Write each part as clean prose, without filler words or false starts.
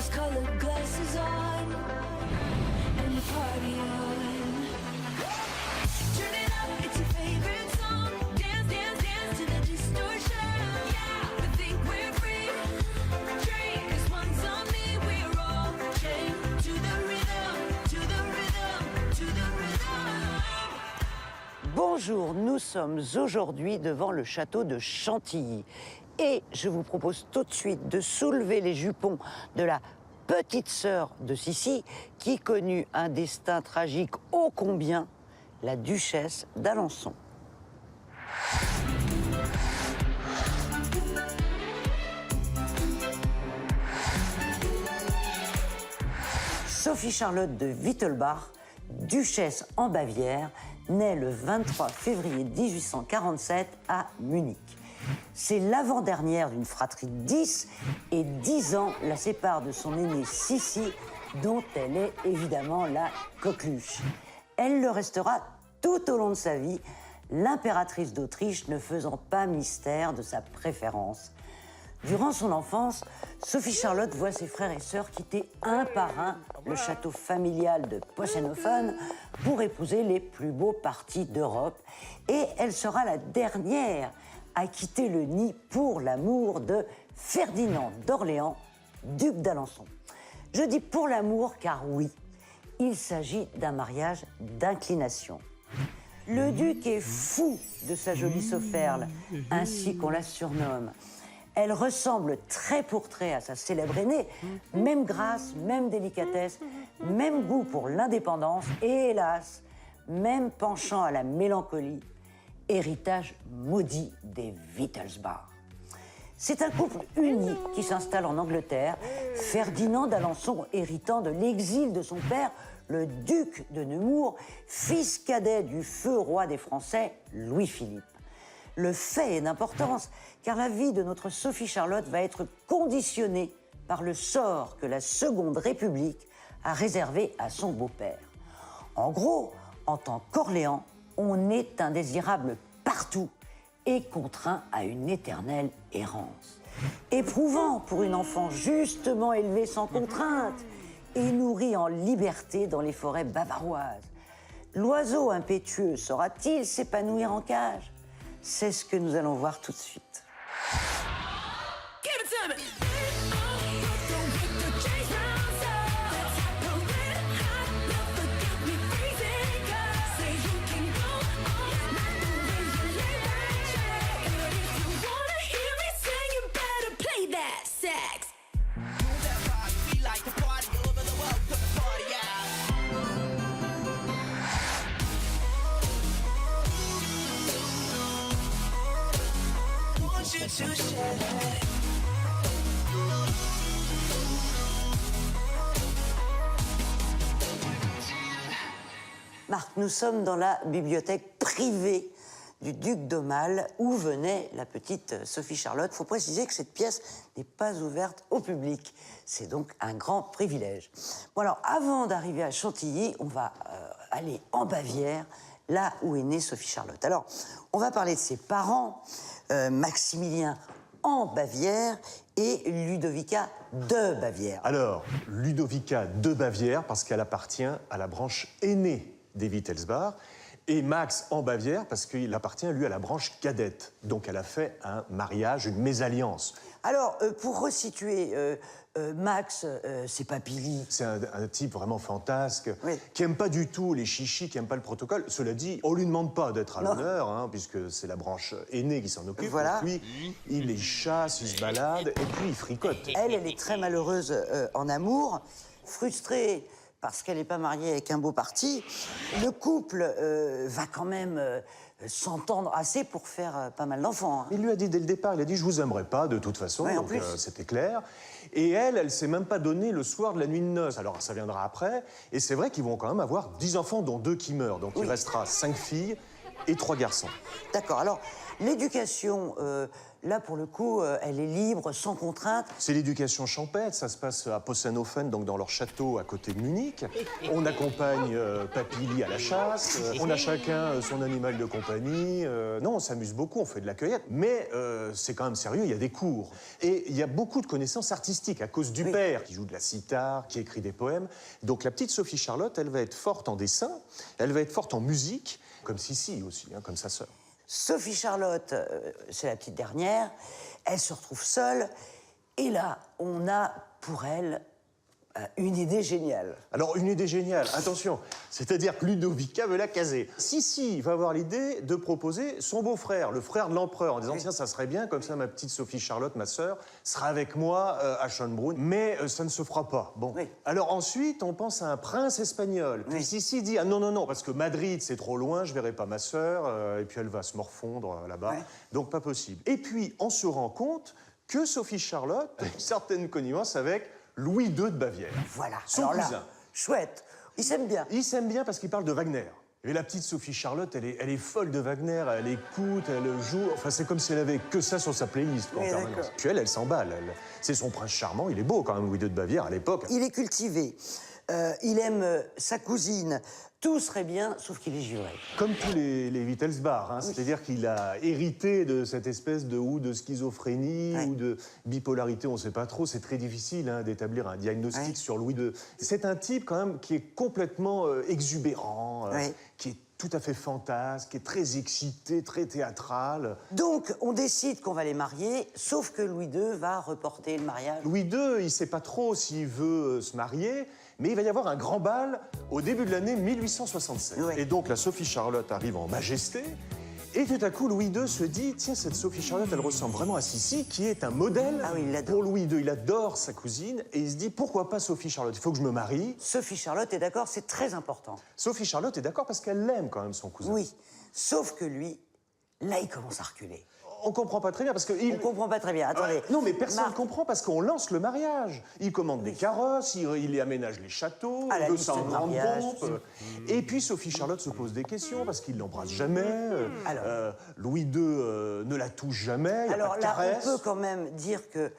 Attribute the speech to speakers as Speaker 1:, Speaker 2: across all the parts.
Speaker 1: rose colored glasses on and the party on. Turn it up, it's your favorite song. Dance, dance, dance to the distortion. Yeah, we think we're free. Drink, 'cause one's on me, we're all chained to the rhythm, to the rhythm, to the rhythm.
Speaker 2: Bonjour, nous sommes aujourd'hui devant le château de Chantilly. Et je vous propose tout de suite de soulever les jupons de la petite sœur de Sissi, qui connut un destin tragique ô combien, la duchesse d'Alençon. Sophie Charlotte de Wittelbach, duchesse en Bavière, naît le 23 février 1847 à Munich. C'est l'avant-dernière d'une fratrie de 10 et 10 ans la séparent de son aînée Sissi, dont elle est évidemment la coqueluche. Elle le restera tout au long de sa vie, l'impératrice d'Autriche ne faisant pas mystère de sa préférence. Durant son enfance, Sophie Charlotte voit ses frères et sœurs quitter un par un le château familial de Possenhofen pour épouser les plus beaux partis d'Europe. Et elle sera la dernière à quitter le nid pour l'amour de Ferdinand d'Orléans, duc d'Alençon. Je dis pour l'amour car oui, il s'agit d'un mariage d'inclination. Le duc est fou de sa jolie Sauferle, ainsi qu'on la surnomme. Elle ressemble trait pour trait à sa célèbre aînée, même grâce, même délicatesse, même goût pour l'indépendance et hélas, même penchant à la mélancolie, héritage maudit des Wittelsbach. C'est un couple unique qui s'installe en Angleterre, Ferdinand d'Alençon héritant de l'exil de son père, le duc de Nemours, fils cadet du feu roi des Français, Louis-Philippe. Le fait est d'importance, car la vie de notre Sophie Charlotte va être conditionnée par le sort que la Seconde République a réservé à son beau-père. En gros, en tant qu'Orléans, on est indésirable partout et contraint à une éternelle errance. Éprouvant pour une enfant justement élevée sans contrainte et nourrie en liberté dans les forêts bavaroises. L'oiseau impétueux saura-t-il s'épanouir en cage? C'est ce que nous allons voir tout de suite.
Speaker 1: Give it to me.
Speaker 2: Marc, nous sommes dans la bibliothèque privée du duc d'Aumale, où venait la petite Sophie Charlotte. Il faut préciser que cette pièce n'est pas ouverte au public. C'est donc un grand privilège. Bon alors, avant d'arriver à Chantilly, on va aller en Bavière, là où est née Sophie Charlotte. Alors, on va parler de ses parents, Maximilien en Bavière et Ludovica de Bavière.
Speaker 3: Alors, Ludovica de Bavière, parce qu'elle appartient à la branche aînée des Wittelsbach, et Max en Bavière, parce qu'il appartient, lui, à la branche cadette. Donc, elle a fait un mariage, une mésalliance.
Speaker 2: Alors, pour resituer, Max, c'est Papilly.
Speaker 3: C'est un type vraiment fantasque,
Speaker 2: Oui.
Speaker 3: qui n'aime pas du tout les chichis, qui n'aime pas le protocole. Cela dit, on ne lui demande pas d'être à
Speaker 2: Non.
Speaker 3: l'honneur, hein, puisque c'est la branche aînée qui s'en occupe.
Speaker 2: Voilà.
Speaker 3: Donc lui, il les chasse, il se balade, et puis il fricote.
Speaker 2: Elle est très malheureuse en amour, frustrée parce qu'elle n'est pas mariée avec un beau parti. Le couple va quand même s'entendre assez pour faire pas mal d'enfants. Hein.
Speaker 3: Il lui a dit dès le départ, il a dit « je vous aimerai pas de toute façon
Speaker 2: Ouais, en
Speaker 3: donc
Speaker 2: plus.
Speaker 3: c'était clair. Et elle s'est même pas donnée le soir de la nuit de noces. Alors ça viendra après, et c'est vrai qu'ils vont quand même avoir 10 enfants, dont 2 qui meurent. Donc
Speaker 2: Oui.
Speaker 3: il restera 5 filles et 3 garçons.
Speaker 2: D'accord, alors l'éducation Là, pour le coup, elle est libre, sans contrainte.
Speaker 3: C'est l'éducation champêtre, ça se passe à Possenhofen, donc dans leur château à côté de Munich. On accompagne Papilly à la chasse, on a chacun son animal de compagnie. Non, on s'amuse beaucoup, on fait de la cueillette, mais c'est quand même sérieux, il y a des cours. Et il y a beaucoup de connaissances artistiques à cause du père, qui joue de la cithare, qui écrit des poèmes. Donc la petite Sophie Charlotte, elle va être forte en dessin, elle va être forte en musique, comme Sissi aussi, hein, comme sa sœur.
Speaker 2: Sophie Charlotte, c'est la petite dernière, elle se retrouve seule, et là, on a pour elle une idée géniale.
Speaker 3: Alors, une idée géniale, attention, c'est-à-dire que Ludovica veut la caser. Sissi va avoir l'idée de proposer son beau-frère, le frère de l'empereur, en disant tiens, ça serait bien, comme ça ma petite Sophie Charlotte, ma sœur, sera avec moi à Schönbrunn. Mais ça ne se fera pas. Bon.
Speaker 2: Oui.
Speaker 3: Alors ensuite, on pense à un prince espagnol. Puis Sissi dit ah non, non, non, parce que Madrid, c'est trop loin, je verrai pas ma sœur, et puis elle va se morfondre là-bas.
Speaker 2: Ouais.
Speaker 3: Donc pas possible. Et puis, on se rend compte que Sophie Charlotte a une certaine connivence avec Louis II de Bavière.
Speaker 2: Voilà.
Speaker 3: Son
Speaker 2: Alors
Speaker 3: cousin.
Speaker 2: là, chouette. Ils s'aiment bien.
Speaker 3: Ils s'aiment bien parce qu'ils parlent de Wagner. Et la petite Sophie Charlotte, elle est folle de Wagner, elle écoute, elle joue. Enfin, c'est comme si elle avait que ça sur sa playlist en
Speaker 2: Oui,
Speaker 3: permanence.
Speaker 2: d'accord.
Speaker 3: Puis elle s'emballe. C'est son prince charmant, il est beau quand même, Louis II de Bavière, à l'époque.
Speaker 2: Il est cultivé. Il aime sa cousine. Tout serait bien, sauf qu'il est juré.
Speaker 3: Comme tous les Wittelsbach, hein, c'est-à-dire qu'il a hérité de cette espèce de schizophrénie ou de bipolarité, on ne sait pas trop. C'est très difficile hein, d'établir un diagnostic sur Louis II. C'est un type quand même qui est complètement exubérant, qui est tout à fait fantasque, qui est très excité, très théâtral.
Speaker 2: Donc, on décide qu'on va les marier, sauf que Louis II va reporter le mariage.
Speaker 3: Louis II, il ne sait pas trop s'il veut se marier, mais il va y avoir un grand bal au début de l'année 1867.
Speaker 2: Oui.
Speaker 3: Et donc la Sophie Charlotte arrive en majesté. Et tout à coup, Louis II se dit, tiens, cette Sophie Charlotte, elle ressemble vraiment à Sissi, qui est un modèle
Speaker 2: Ah oui, il l'adore.
Speaker 3: pour Louis II. Il adore sa cousine et il se dit, pourquoi pas Sophie Charlotte? Il faut que je me marie.
Speaker 2: Sophie Charlotte est d'accord, c'est très important.
Speaker 3: Sophie Charlotte est d'accord parce qu'elle l'aime quand même, son cousin.
Speaker 2: Oui, sauf que lui, là, il commence à reculer.
Speaker 3: On comprend pas très bien parce que...
Speaker 2: On comprend pas très bien. Attendez.
Speaker 3: Non, mais personne ne
Speaker 2: Marc,
Speaker 3: comprend parce qu'on lance le mariage. Il commande des carrosses, il y aménage les châteaux,
Speaker 2: À la
Speaker 3: il veut
Speaker 2: liste
Speaker 3: ça en
Speaker 2: de
Speaker 3: grande
Speaker 2: mariage.
Speaker 3: pompe. Et puis Sophie Charlotte se pose des questions parce qu'il l'embrasse jamais.
Speaker 2: Alors.
Speaker 3: Louis II ne la touche jamais, il n'y a
Speaker 2: Alors
Speaker 3: pas de
Speaker 2: là,
Speaker 3: caresse.
Speaker 2: on peut quand même dire que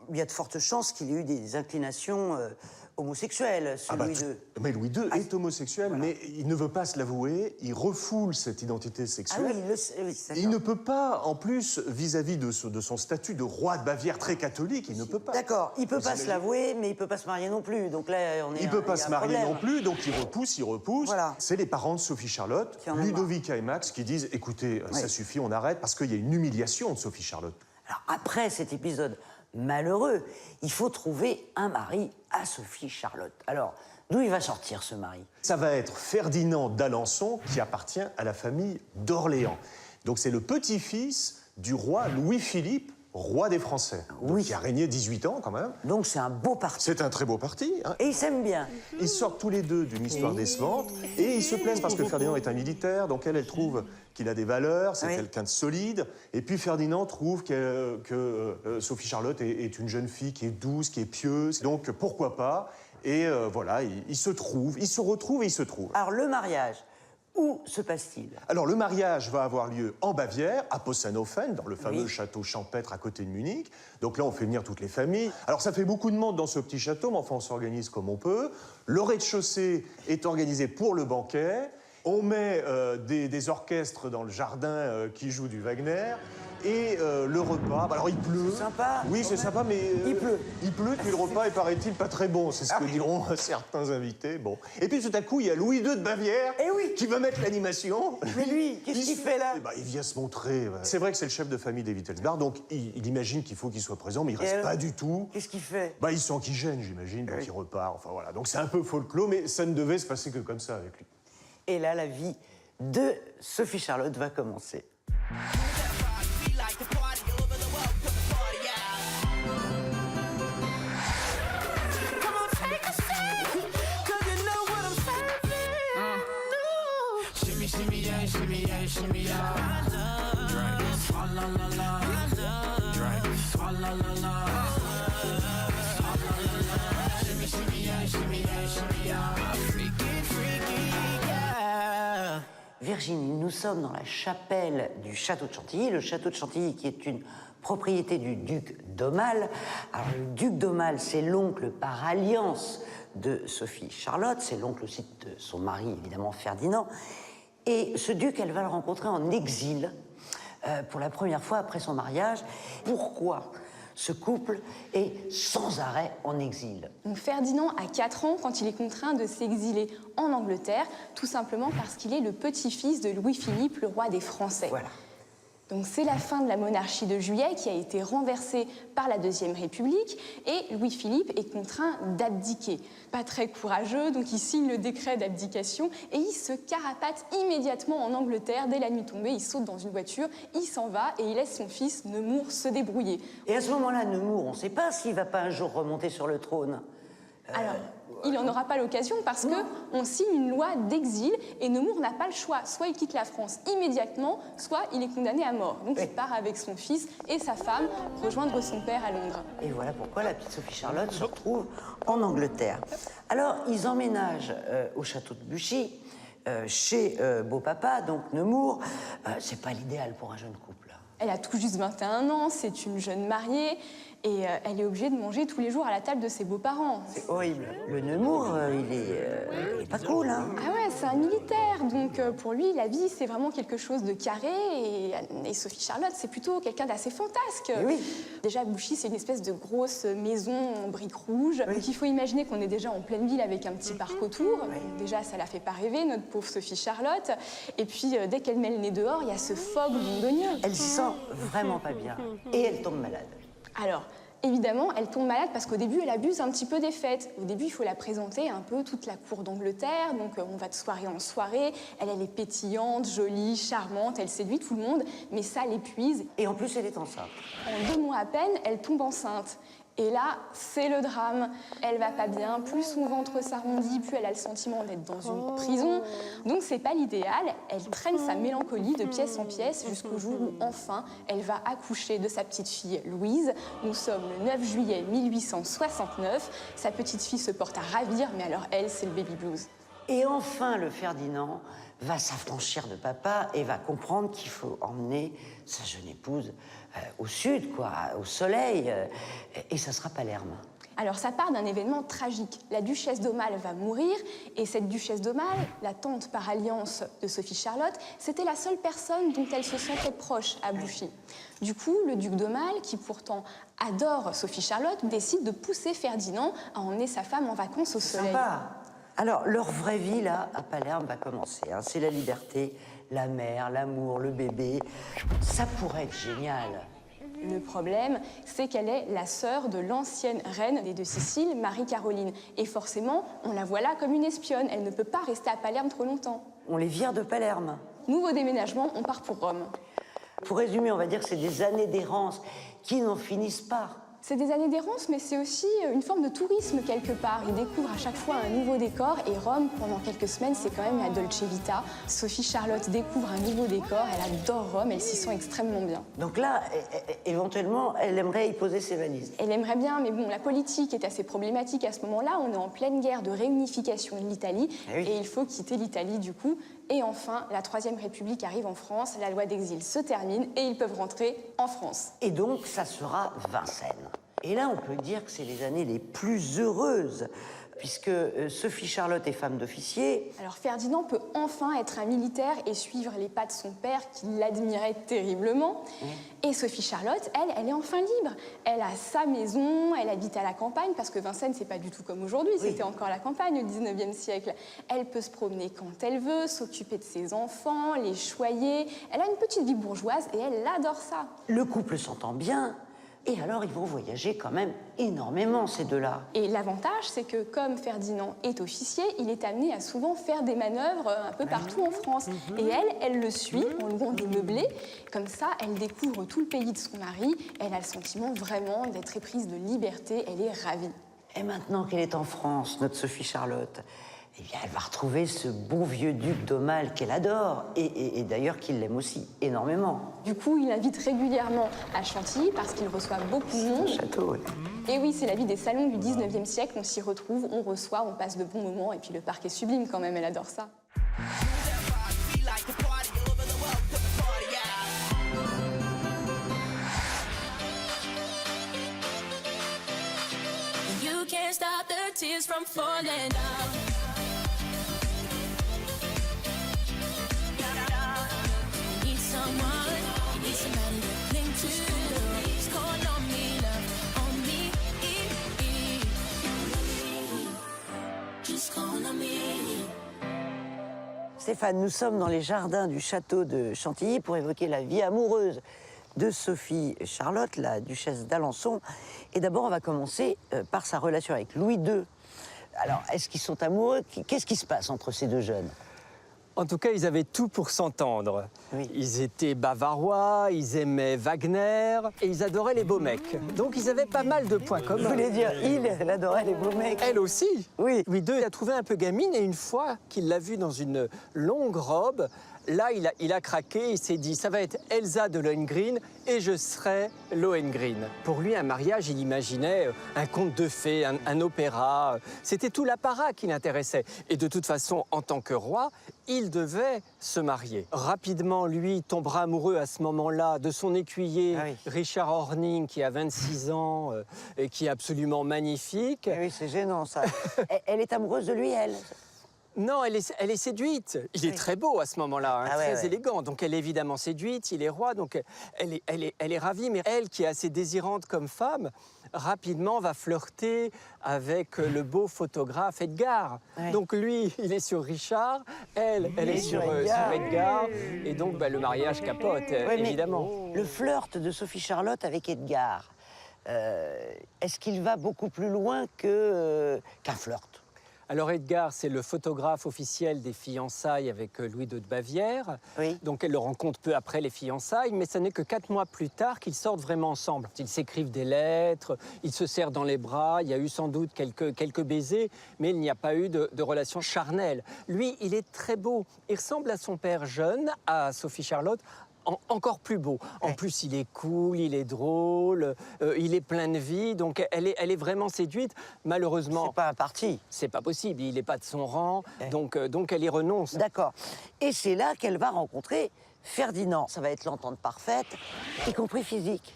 Speaker 2: il y a de fortes chances qu'il ait eu des inclinations homosexuelles, ce
Speaker 3: Ah bah,
Speaker 2: Louis II.
Speaker 3: mais Louis II est homosexuel, mais il ne veut pas se l'avouer, il refoule cette identité
Speaker 2: Ah
Speaker 3: sexuelle.
Speaker 2: oui, il le sait, oui, c'est
Speaker 3: Et il ne peut pas, en plus, vis-à-vis de son statut de roi de Bavière très catholique, il ne peut pas.
Speaker 2: D'accord, il peut
Speaker 3: Vous
Speaker 2: pas se
Speaker 3: imaginez
Speaker 2: l'avouer, mais il peut pas se marier non plus. Donc là, on est.
Speaker 3: Il ne peut pas
Speaker 2: y a
Speaker 3: se
Speaker 2: un
Speaker 3: marier
Speaker 2: problème.
Speaker 3: non plus, donc il repousse.
Speaker 2: Voilà.
Speaker 3: C'est les parents de Sophie Charlotte,
Speaker 2: Qui en ont
Speaker 3: Ludovica et Max, qui disent écoutez, ça suffit, on arrête, parce qu'il y a une humiliation de Sophie Charlotte.
Speaker 2: Alors après cet épisode malheureux, il faut trouver un mari à Sophie Charlotte. Alors, d'où il va sortir ce mari?
Speaker 3: Ça va être Ferdinand d'Alençon, qui appartient à la famille d'Orléans. Donc c'est le petit-fils du roi Louis-Philippe, roi des Français, donc,
Speaker 2: Oui.
Speaker 3: qui a régné 18 ans quand même.
Speaker 2: Donc c'est un beau parti.
Speaker 3: C'est un très beau parti. Hein.
Speaker 2: Et ils s'aiment bien.
Speaker 3: Ils sortent tous les deux d'une histoire décevante et ils se plaisent parce que Ferdinand est un militaire, donc elle trouve qu'il a des valeurs, c'est
Speaker 2: Oui.
Speaker 3: quelqu'un de solide. Et puis Ferdinand trouve que Sophie Charlotte est une jeune fille qui est douce, qui est pieuse. Donc pourquoi pas? Et voilà, ils se trouvent, ils se retrouvent et ils se trouvent.
Speaker 2: Alors le mariage, où se passe-t-il?
Speaker 3: Alors le mariage va avoir lieu en Bavière, à Possenhofen, dans le fameux
Speaker 2: Oui.
Speaker 3: château champêtre à côté de Munich. Donc là, on fait venir toutes les familles. Alors ça fait beaucoup de monde dans ce petit château, mais enfin on s'organise comme on peut. Le rez-de-chaussée est organisé pour le banquet. On met des orchestres dans le jardin qui jouent du Wagner. Et le repas, bah, alors il pleut.
Speaker 2: C'est sympa.
Speaker 3: Oui, c'est sympa, mais...
Speaker 2: Il pleut.
Speaker 3: Il pleut, puis le repas est, paraît-il, pas très bon. C'est ce que diront certains invités. Bon. Et puis tout à coup, il y a Louis II de Bavière
Speaker 2: Eh oui.
Speaker 3: qui va mettre l'animation.
Speaker 2: Mais lui, qu'est-ce qu'il fait là?
Speaker 3: Eh ben, il vient se montrer. C'est vrai que c'est le chef de famille des Wittelsbach, donc il imagine qu'il faut qu'il soit présent, mais il reste
Speaker 2: alors
Speaker 3: pas du tout.
Speaker 2: Qu'est-ce qu'il fait?
Speaker 3: Bah, il sent qu'il gêne, j'imagine, donc il repart. Enfin voilà, donc c'est un peu folklore, mais ça ne devait se passer que comme ça avec lui.
Speaker 2: Et là, la vie de Sophie Charlotte va commencer.
Speaker 1: Come on, take a seat, 'cause you know what I'm serving. No.
Speaker 4: Shimmy, shimmy, yeah, shimmy, yeah, shimmy, yeah. Drink. Swalla la la. Drink. Swalla la la. Shimmy, shimmy, yeah, shimmy, yeah, shimmy, yeah. Freaky, freaky, yeah.
Speaker 2: Virginie, nous sommes dans la chapelle du château de Chantilly. Le château de Chantilly qui est une propriété du duc d'Aumale. Alors le duc d'Aumale, c'est l'oncle par alliance de Sophie Charlotte, c'est l'oncle aussi de son mari, évidemment, Ferdinand. Et ce duc, elle va le rencontrer en exil pour la première fois après son mariage. Pourquoi ce couple est sans arrêt en exil?
Speaker 5: Donc Ferdinand a 4 ans quand il est contraint de s'exiler en Angleterre, tout simplement parce qu'il est le petit-fils de Louis-Philippe, le roi des Français.
Speaker 2: Voilà.
Speaker 5: Donc c'est la fin de la monarchie de Juillet qui a été renversée par la Deuxième République et Louis-Philippe est contraint d'abdiquer. Pas très courageux, donc il signe le décret d'abdication et il se carapate immédiatement en Angleterre. Dès la nuit tombée, il saute dans une voiture, il s'en va et il laisse son fils Nemours se débrouiller.
Speaker 2: Et à ce moment-là, Nemours, on ne sait pas s'il ne va pas un jour remonter sur le trône.
Speaker 5: Alors, il n'en aura pas l'occasion parce qu'on signe une loi d'exil et Nemours n'a pas le choix. Soit il quitte la France immédiatement, soit il est condamné à mort. Donc il part avec son fils et sa femme rejoindre son père à Londres.
Speaker 2: Et voilà pourquoi la petite Sophie Charlotte se retrouve en Angleterre. Alors, ils emménagent au château de Buchy, chez beau-papa, donc Nemours. C'est pas l'idéal pour un jeune couple.
Speaker 5: Elle a tout juste 21 ans, c'est une jeune mariée et elle est obligée de manger tous les jours à la table de ses beaux-parents.
Speaker 2: C'est horrible. Le Nemours, il est pas cool, hein.
Speaker 5: Ah ouais, c'est un militaire, donc pour lui, la vie, c'est vraiment quelque chose de carré et Sophie Charlotte, c'est plutôt quelqu'un d'assez fantasque.
Speaker 2: Et oui.
Speaker 5: Déjà, Buchy, c'est une espèce de grosse maison en briques rouges. Donc il faut imaginer qu'on est déjà en pleine ville avec un petit parc autour. Déjà, ça la fait pas rêver, notre pauvre Sophie Charlotte. Et puis, dès qu'elle met le nez dehors, il y a ce fog londonien.
Speaker 2: Elle s'y sent vraiment pas bien. Et elle tombe malade.
Speaker 5: Alors, évidemment, elle tombe malade parce qu'au début, elle abuse un petit peu des fêtes. Au début, il faut la présenter un peu toute la cour d'Angleterre. Donc, on va de soirée en soirée. Elle est pétillante, jolie, charmante. Elle séduit tout le monde, mais ça l'épuise.
Speaker 2: Et en plus, elle est enceinte.
Speaker 5: En 2 mois à peine, elle tombe enceinte. Et là, c'est le drame. Elle va pas bien, plus son ventre s'arrondit, plus elle a le sentiment d'être dans une prison. Donc c'est pas l'idéal. Elle traîne sa mélancolie de pièce en pièce jusqu'au jour où enfin elle va accoucher de sa petite fille Louise. Nous sommes le 9 juillet 1869. Sa petite fille se porte à ravir, mais alors elle, c'est le baby blues.
Speaker 2: Et enfin, le Ferdinand va s'affranchir de papa et va comprendre qu'il faut emmener sa jeune épouse au sud, quoi, au soleil, et ça sera Palerme.
Speaker 5: Alors ça part d'un événement tragique. La duchesse d'Aumale va mourir et cette duchesse d'Aumale, la tante par alliance de Sophie Charlotte, c'était la seule personne dont elle se sentait proche à Buchy. Du coup, le duc d'Aumale, qui pourtant adore Sophie Charlotte, décide de pousser Ferdinand à emmener sa femme en vacances au soleil.
Speaker 2: Sympa. Alors, leur vraie vie, là, à Palerme, va commencer. Hein. C'est la liberté, la mer, l'amour, le bébé. Ça pourrait être génial.
Speaker 5: Le problème, c'est qu'elle est la sœur de l'ancienne reine des 2 Siciles, Marie-Caroline. Et forcément, on la voit là comme une espionne. Elle ne peut pas rester à Palerme trop longtemps.
Speaker 2: On les vire de Palerme.
Speaker 5: Nouveau déménagement, on part pour Rome.
Speaker 2: Pour résumer, on va dire que c'est des années d'errance qui n'en finissent pas.
Speaker 5: C'est des années d'errance, mais c'est aussi une forme de tourisme quelque part. Ils découvrent à chaque fois un nouveau décor et Rome, pendant quelques semaines, c'est quand même la Dolce Vita. Sophie Charlotte découvre un nouveau décor, elle adore Rome, elle s'y sent extrêmement bien.
Speaker 2: Donc là, éventuellement, elle aimerait y poser ses valises.
Speaker 5: Elle aimerait bien, mais bon, la politique est assez problématique à ce moment-là. On est en pleine guerre de réunification de l'Italie et il faut quitter l'Italie du coup. Et enfin, la Troisième République arrive en France, la loi d'exil se termine et ils peuvent rentrer en France.
Speaker 2: Et donc, ça sera Vincennes. Et là, on peut dire que c'est les années les plus heureuses, puisque Sophie Charlotte est femme d'officier.
Speaker 5: Alors Ferdinand peut enfin être un militaire et suivre les pas de son père qui l'admirait terriblement. Et Sophie Charlotte, elle est enfin libre. Elle a sa maison, elle habite à la campagne, parce que Vincennes, c'est pas du tout comme aujourd'hui, c'était encore la campagne au 19e siècle. Elle peut se promener quand elle veut, s'occuper de ses enfants, les choyer. Elle a une petite vie bourgeoise et elle adore ça.
Speaker 2: Le couple s'entend bien. Et alors, ils vont voyager quand même énormément, ces deux-là.
Speaker 5: Et l'avantage, c'est que comme Ferdinand est officier, il est amené à souvent faire des manœuvres un peu partout en France. Et elle le suit en louant des meublés. Comme ça, elle découvre tout le pays de son mari. Elle a le sentiment vraiment d'être éprise de liberté. Elle est ravie.
Speaker 2: Et maintenant qu'elle est en France, notre Sophie Charlotte, eh bien, elle va retrouver ce bon vieux duc d'Aumale qu'elle adore, et d'ailleurs qu'il l'aime aussi énormément.
Speaker 5: Du coup, il invite régulièrement à Chantilly parce qu'il reçoit beaucoup de monde.
Speaker 2: Château, oui.
Speaker 5: Et oui, c'est la vie des salons du 19e siècle. On s'y retrouve, on reçoit, on passe de bons moments. Et puis le parc est sublime quand même, elle adore ça.
Speaker 4: Be like the
Speaker 1: can't stop the tears from falling down. Need someone, need somebody to cling to. Just call on me, love, on me. Just call on me.
Speaker 2: Stéphane, nous sommes dans les jardins du château de Chantilly pour évoquer la vie amoureuse de Sophie Charlotte, la duchesse d'Alençon. Et d'abord, on va commencer par sa relation avec Louis II. Alors, est-ce qu'ils sont amoureux? Qu'est-ce qui se passe entre ces deux jeunes?
Speaker 6: En tout cas, ils avaient tout pour s'entendre.
Speaker 2: Oui.
Speaker 6: Ils étaient bavarois, ils aimaient Wagner et ils adoraient les beaux mecs. Donc ils avaient pas mal de points
Speaker 2: Je
Speaker 6: communs.
Speaker 2: voulais dire, il adorait les beaux mecs.
Speaker 6: Elle aussi.
Speaker 2: Oui.
Speaker 6: Louis II l'a trouvée un peu gamine et une fois qu'il l'a vue dans une longue robe, là, il a craqué, il s'est dit, ça va être Elsa de Lohengrin et je serai Lohengrin. Pour lui, un mariage, il imaginait un conte de fées, un opéra. C'était tout l'apparat qui l'intéressait. Et de toute façon, en tant que roi, il devait se marier. Rapidement, lui, tombera amoureux à ce moment-là de son écuyer,
Speaker 2: Ah oui.
Speaker 6: Richard Horning, qui a 26 ans et qui est absolument magnifique.
Speaker 2: Eh oui, c'est gênant, ça. Elle est amoureuse de lui, elle?
Speaker 6: Non, elle est séduite. Il est
Speaker 2: Oui.
Speaker 6: très beau à ce moment-là, hein,
Speaker 2: Ah ouais,
Speaker 6: très
Speaker 2: ouais.
Speaker 6: élégant. Donc elle est évidemment séduite, il est roi, donc elle est ravie. Mais elle, qui est assez désirante comme femme, rapidement va flirter avec le beau photographe Edgar.
Speaker 2: Ouais.
Speaker 6: Donc lui, il est sur Richard, elle est sur Edgar. Et donc bah, le mariage capote,
Speaker 2: Ouais, mais
Speaker 6: évidemment.
Speaker 2: le flirt de Sophie Charlotte avec Edgar, est-ce qu'il va beaucoup plus loin qu'un flirt?
Speaker 6: Alors Edgar, c'est le photographe officiel des fiançailles avec Louis II de Bavière.
Speaker 2: Oui.
Speaker 6: Donc elle le rencontre peu après les fiançailles, mais ce n'est que 4 mois plus tard qu'ils sortent vraiment ensemble. Ils s'écrivent des lettres, ils se serrent dans les bras, il y a eu sans doute quelques baisers, mais il n'y a pas eu de relation charnelle. Lui, il est très beau. Il ressemble à son père jeune, à Sophie Charlotte, encore plus beau. En
Speaker 2: Ouais.
Speaker 6: plus, il est cool, il est drôle, il est plein de vie, donc elle est vraiment séduite. Malheureusement,
Speaker 2: C'est pas un parti.
Speaker 6: c'est pas possible, il n'est pas de son rang,
Speaker 2: Ouais.
Speaker 6: donc elle y renonce.
Speaker 2: D'accord. Et c'est là qu'elle va rencontrer Ferdinand. Ça va être l'entente parfaite, y compris physique.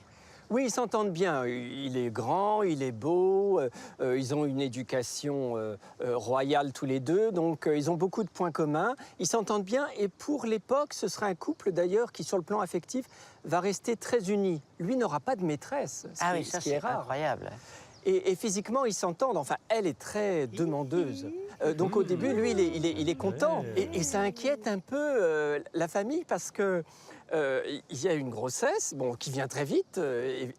Speaker 6: Oui, ils s'entendent bien. Il est grand, il est beau, ils ont une éducation royale tous les deux, donc ils ont beaucoup de points communs. Ils s'entendent bien et pour l'époque, ce sera un couple d'ailleurs qui, sur le plan affectif, va rester très uni. Lui n'aura pas de maîtresse, ce qui est rare.
Speaker 2: incroyable.
Speaker 6: Et physiquement, ils s'entendent. Enfin, elle est très demandeuse. Donc au début, lui, il est content. Et ça inquiète un peu la famille parce que il y a une grossesse, qui vient très vite.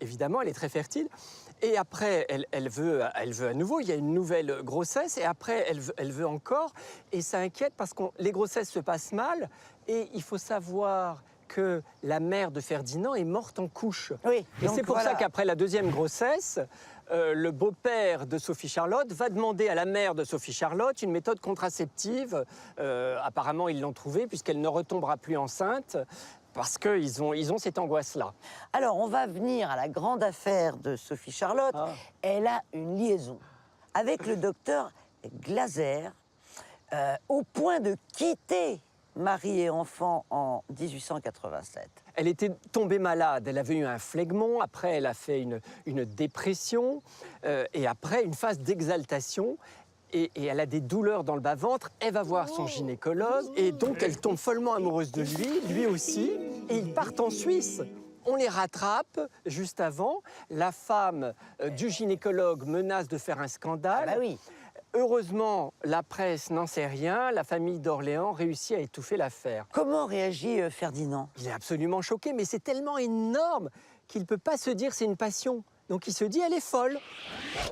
Speaker 6: Évidemment, elle est très fertile. Et après, elle veut à nouveau. Il y a une nouvelle grossesse. Et après, elle veut encore. Et ça inquiète parce que les grossesses se passent mal. Et il faut savoir que la mère de Ferdinand est morte en couche.
Speaker 2: Oui,
Speaker 6: Et
Speaker 2: donc
Speaker 6: c'est pour
Speaker 2: voilà.
Speaker 6: ça qu'après la deuxième grossesse, le beau-père de Sophie Charlotte va demander à la mère de Sophie Charlotte une méthode contraceptive. Apparemment, ils l'ont trouvée puisqu'elle ne retombera plus enceinte parce qu'ils ont cette angoisse-là.
Speaker 2: Alors, on va venir à la grande affaire de Sophie Charlotte.
Speaker 6: Ah.
Speaker 2: Elle a une liaison avec le docteur Glaser, au point de quitter mari et enfant en 1887.
Speaker 6: Elle était tombée malade, elle avait eu un phlegmon, après elle a fait une dépression, et après une phase d'exaltation. Et elle a des douleurs dans le bas-ventre, elle va voir son gynécologue, et donc elle tombe follement amoureuse de lui aussi, et ils partent en Suisse. On les rattrape juste avant, la femme du gynécologue menace de faire un scandale.
Speaker 2: Ah bah oui.
Speaker 6: Heureusement, la presse n'en sait rien, la famille d'Orléans réussit à étouffer l'affaire.
Speaker 2: Comment réagit Ferdinand?
Speaker 6: Il est absolument choqué, mais c'est tellement énorme qu'il ne peut pas se dire c'est une passion. Donc il se dit elle est folle.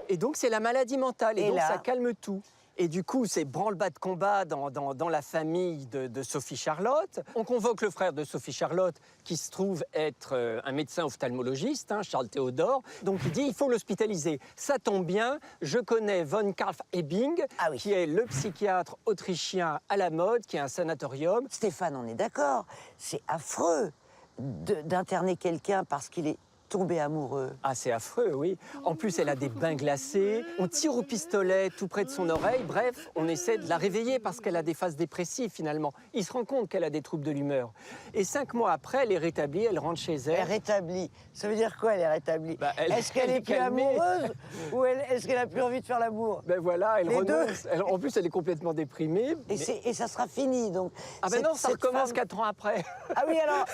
Speaker 6: Et donc c'est la maladie mentale. Et donc
Speaker 2: là
Speaker 6: ça calme tout. Et du coup, c'est branle-bas de combat dans la famille de Sophie Charlotte. On convoque le frère de Sophie Charlotte, qui se trouve être un médecin ophtalmologiste, Charles Théodore. Donc il dit, il faut l'hospitaliser. Ça tombe bien, je connais von Karl Ebing,
Speaker 2: Ah oui.
Speaker 6: qui est le psychiatre autrichien à la mode, qui a un sanatorium.
Speaker 2: Stéphane, on est d'accord, c'est affreux d'interner quelqu'un parce qu'il est tomber amoureux.
Speaker 6: Ah, c'est affreux, oui. En plus, elle a des bains glacés. On tire au pistolet tout près de son oreille. Bref, on essaie de la réveiller parce qu'elle a des phases dépressives, finalement. Il se rend compte qu'elle a des troubles de l'humeur. Et 5 mois après, elle est rétablie, elle rentre chez
Speaker 2: Elle est
Speaker 6: elle.
Speaker 2: rétablie. Ça veut dire quoi, elle est rétablie?
Speaker 6: Bah,
Speaker 2: Est-ce qu'elle
Speaker 6: elle
Speaker 2: est
Speaker 6: est
Speaker 2: plus
Speaker 6: calmée.
Speaker 2: amoureuse ou est-ce qu'elle a plus envie de faire l'amour?
Speaker 6: Ben voilà, elle
Speaker 2: Les
Speaker 6: renonce. En plus, elle est complètement déprimée.
Speaker 2: Et ça sera fini, donc.
Speaker 6: Ah ben non, ça recommence 4 ans après.
Speaker 2: Ah oui, alors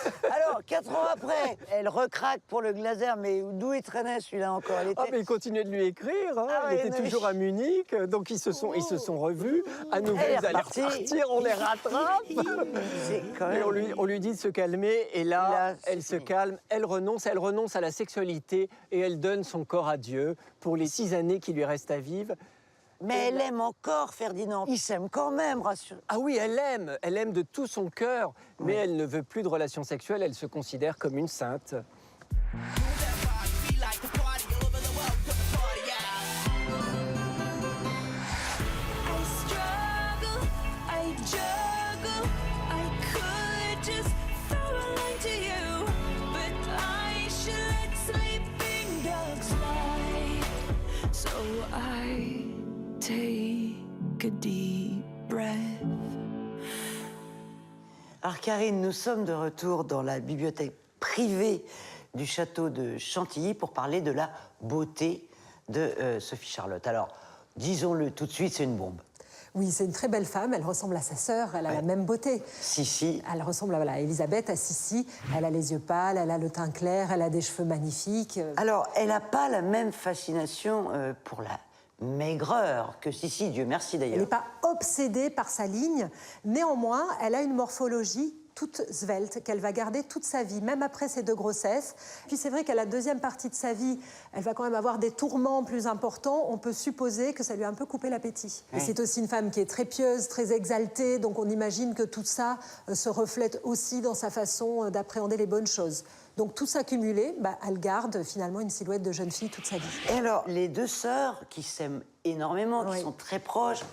Speaker 2: 4 ans après, elle recraque pour le Glaser, mais d'où il traînait celui-là encore? Elle était...
Speaker 6: Ah, mais il continuait de lui écrire. Hein.
Speaker 2: Ah
Speaker 6: Il
Speaker 2: oui,
Speaker 6: était
Speaker 2: non, mais-
Speaker 6: toujours à Munich. Donc, ils se sont revus. À nouveau,
Speaker 2: Elle est
Speaker 6: ils allaient
Speaker 2: repartie.
Speaker 6: repartir. On les rattrape.
Speaker 2: C'est quand
Speaker 6: Et
Speaker 2: même...
Speaker 6: on lui dit de se calmer. Et là,
Speaker 2: là,
Speaker 6: elle
Speaker 2: c'est
Speaker 6: se calme. Elle renonce à la sexualité. Et elle donne son corps à Dieu pour les 6 années qui lui restent à vivre.
Speaker 2: Mais elle aime encore Ferdinand. Il s'aime quand même, rassure.
Speaker 6: Ah oui, elle aime de tout son cœur, mais elle ne veut plus de relations sexuelles, elle se considère comme une sainte.
Speaker 1: I struggle, I juggle, I could just throw a line to you, but I should let sleeping dogs lie. So I take a deep breath.
Speaker 2: Alors Karine, nous sommes de retour dans la bibliothèque privée du château de Chantilly pour parler de la beauté de Sophie Charlotte. Alors, disons-le tout de suite, c'est une bombe.
Speaker 7: Oui, c'est une très belle femme, elle ressemble à sa sœur, elle a la même beauté.
Speaker 2: Si.
Speaker 7: Elle ressemble à Elisabeth, à Sissi, elle a les yeux pâles, elle a le teint clair, elle a des cheveux magnifiques.
Speaker 2: Alors, elle n'a pas la même fascination pour la maigreur que Sissi, Dieu merci
Speaker 7: Elle n'est
Speaker 2: d'ailleurs.
Speaker 7: pas obsédée par sa ligne, néanmoins, elle a une morphologie toute svelte, qu'elle va garder toute sa vie, même après ses 2 grossesses. Puis c'est vrai qu'à la deuxième partie de sa vie, elle va quand même avoir des tourments plus importants. On peut supposer que ça lui a un peu coupé l'appétit.
Speaker 2: Oui.
Speaker 7: Et c'est aussi une femme qui est très pieuse, très exaltée, donc on imagine que tout ça se reflète aussi dans sa façon d'appréhender les bonnes choses. Donc tout ça cumulé, elle garde finalement une silhouette de jeune fille toute sa vie.
Speaker 2: Et alors, les 2 sœurs qui s'aiment énormément, qui
Speaker 7: Oui.
Speaker 2: sont très proches,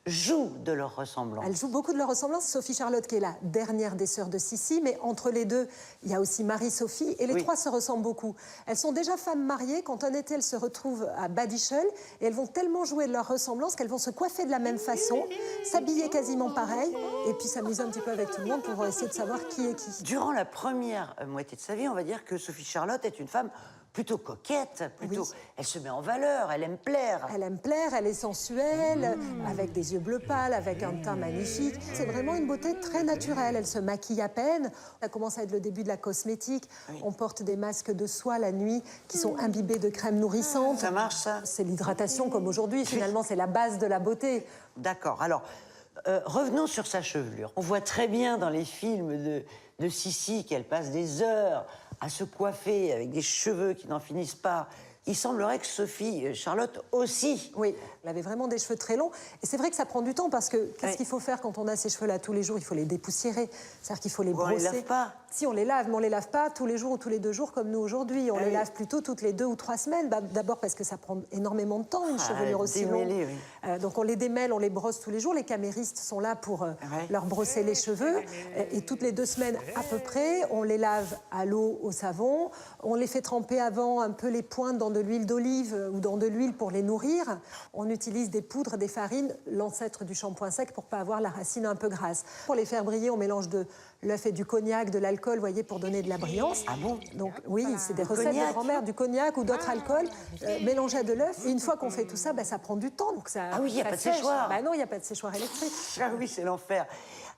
Speaker 2: jouent de leur ressemblance.
Speaker 7: Elles jouent beaucoup de leur ressemblance. Sophie Charlotte, qui est la dernière des sœurs de Sissi, mais entre les deux, il y a aussi Marie-Sophie, et les
Speaker 2: Oui.
Speaker 7: 3 se ressemblent beaucoup. Elles sont déjà femmes mariées. Quand un été, elles se retrouvent à Badischel, et elles vont tellement jouer de leur ressemblance qu'elles vont se coiffer de la même façon, s'habiller quasiment pareil, et puis s'amuser un petit peu avec tout le monde pour essayer de savoir qui est qui.
Speaker 2: Durant la première moitié de sa vie, on va dire que Sophie Charlotte est une femme plutôt coquette, plutôt...
Speaker 7: Oui.
Speaker 2: Elle se met en valeur, elle aime plaire.
Speaker 7: Elle aime plaire, elle est sensuelle, avec des yeux bleus pâles, avec un teint magnifique. C'est vraiment une beauté très naturelle. Elle se maquille à peine. Ça commence à être le début de la cosmétique. On porte des masques de soie la nuit qui sont imbibés de crème nourrissante.
Speaker 2: Ça marche, ça?
Speaker 7: C'est l'hydratation comme aujourd'hui. Finalement, c'est la base de la beauté.
Speaker 2: D'accord. Alors, revenons sur sa chevelure. On voit très bien dans les films de Sissi qu'elle passe des heures à se coiffer avec des cheveux qui n'en finissent pas. Il semblerait que Sophie Charlotte aussi.
Speaker 7: Oui, elle avait vraiment des cheveux très longs. Et c'est vrai que ça prend du temps parce que qu'est-ce
Speaker 2: Oui.
Speaker 7: qu'il faut faire quand on a ces cheveux-là tous les jours? Il faut les dépoussiérer. C'est-à-dire qu'il faut les
Speaker 2: On
Speaker 7: brosser.
Speaker 2: les lave pas.
Speaker 7: Si, on les lave, mais on les lave pas tous les jours ou tous les 2 jours comme nous aujourd'hui. On
Speaker 2: Ah
Speaker 7: les
Speaker 2: oui.
Speaker 7: lave plutôt toutes les 2 ou 3 semaines. D'abord parce que ça prend énormément de temps, une chevelure aussi
Speaker 2: démêler,
Speaker 7: longue.
Speaker 2: oui.
Speaker 7: Donc on les démêle, on les brosse tous les jours. Les caméristes sont là pour leur brosser les cheveux. Et toutes les 2 semaines à peu près, on les lave à l'eau, au savon. On les fait tremper avant un peu les pointes dans de l'huile d'olive ou dans de l'huile pour les nourrir. On utilise des poudres, des farines, l'ancêtre du shampoing sec pour pas avoir la racine un peu grasse. Pour les faire briller, on mélange de l'œuf et du cognac, de l'alcool, vous voyez, pour donner de la brillance.
Speaker 2: Ah bon?
Speaker 7: Donc oui, c'est des recettes
Speaker 2: cognac
Speaker 7: de grand-mère, du cognac ou d'autres alcools mélangés à de l'œuf. Et une fois qu'on fait tout ça, ça prend du temps. Donc ça,
Speaker 2: Ah oui, il n'y a
Speaker 7: ça
Speaker 2: pas de
Speaker 7: sèche.
Speaker 2: séchoir.
Speaker 7: Non, il n'y a pas de séchoir électrique.
Speaker 2: Ah oui, c'est l'enfer.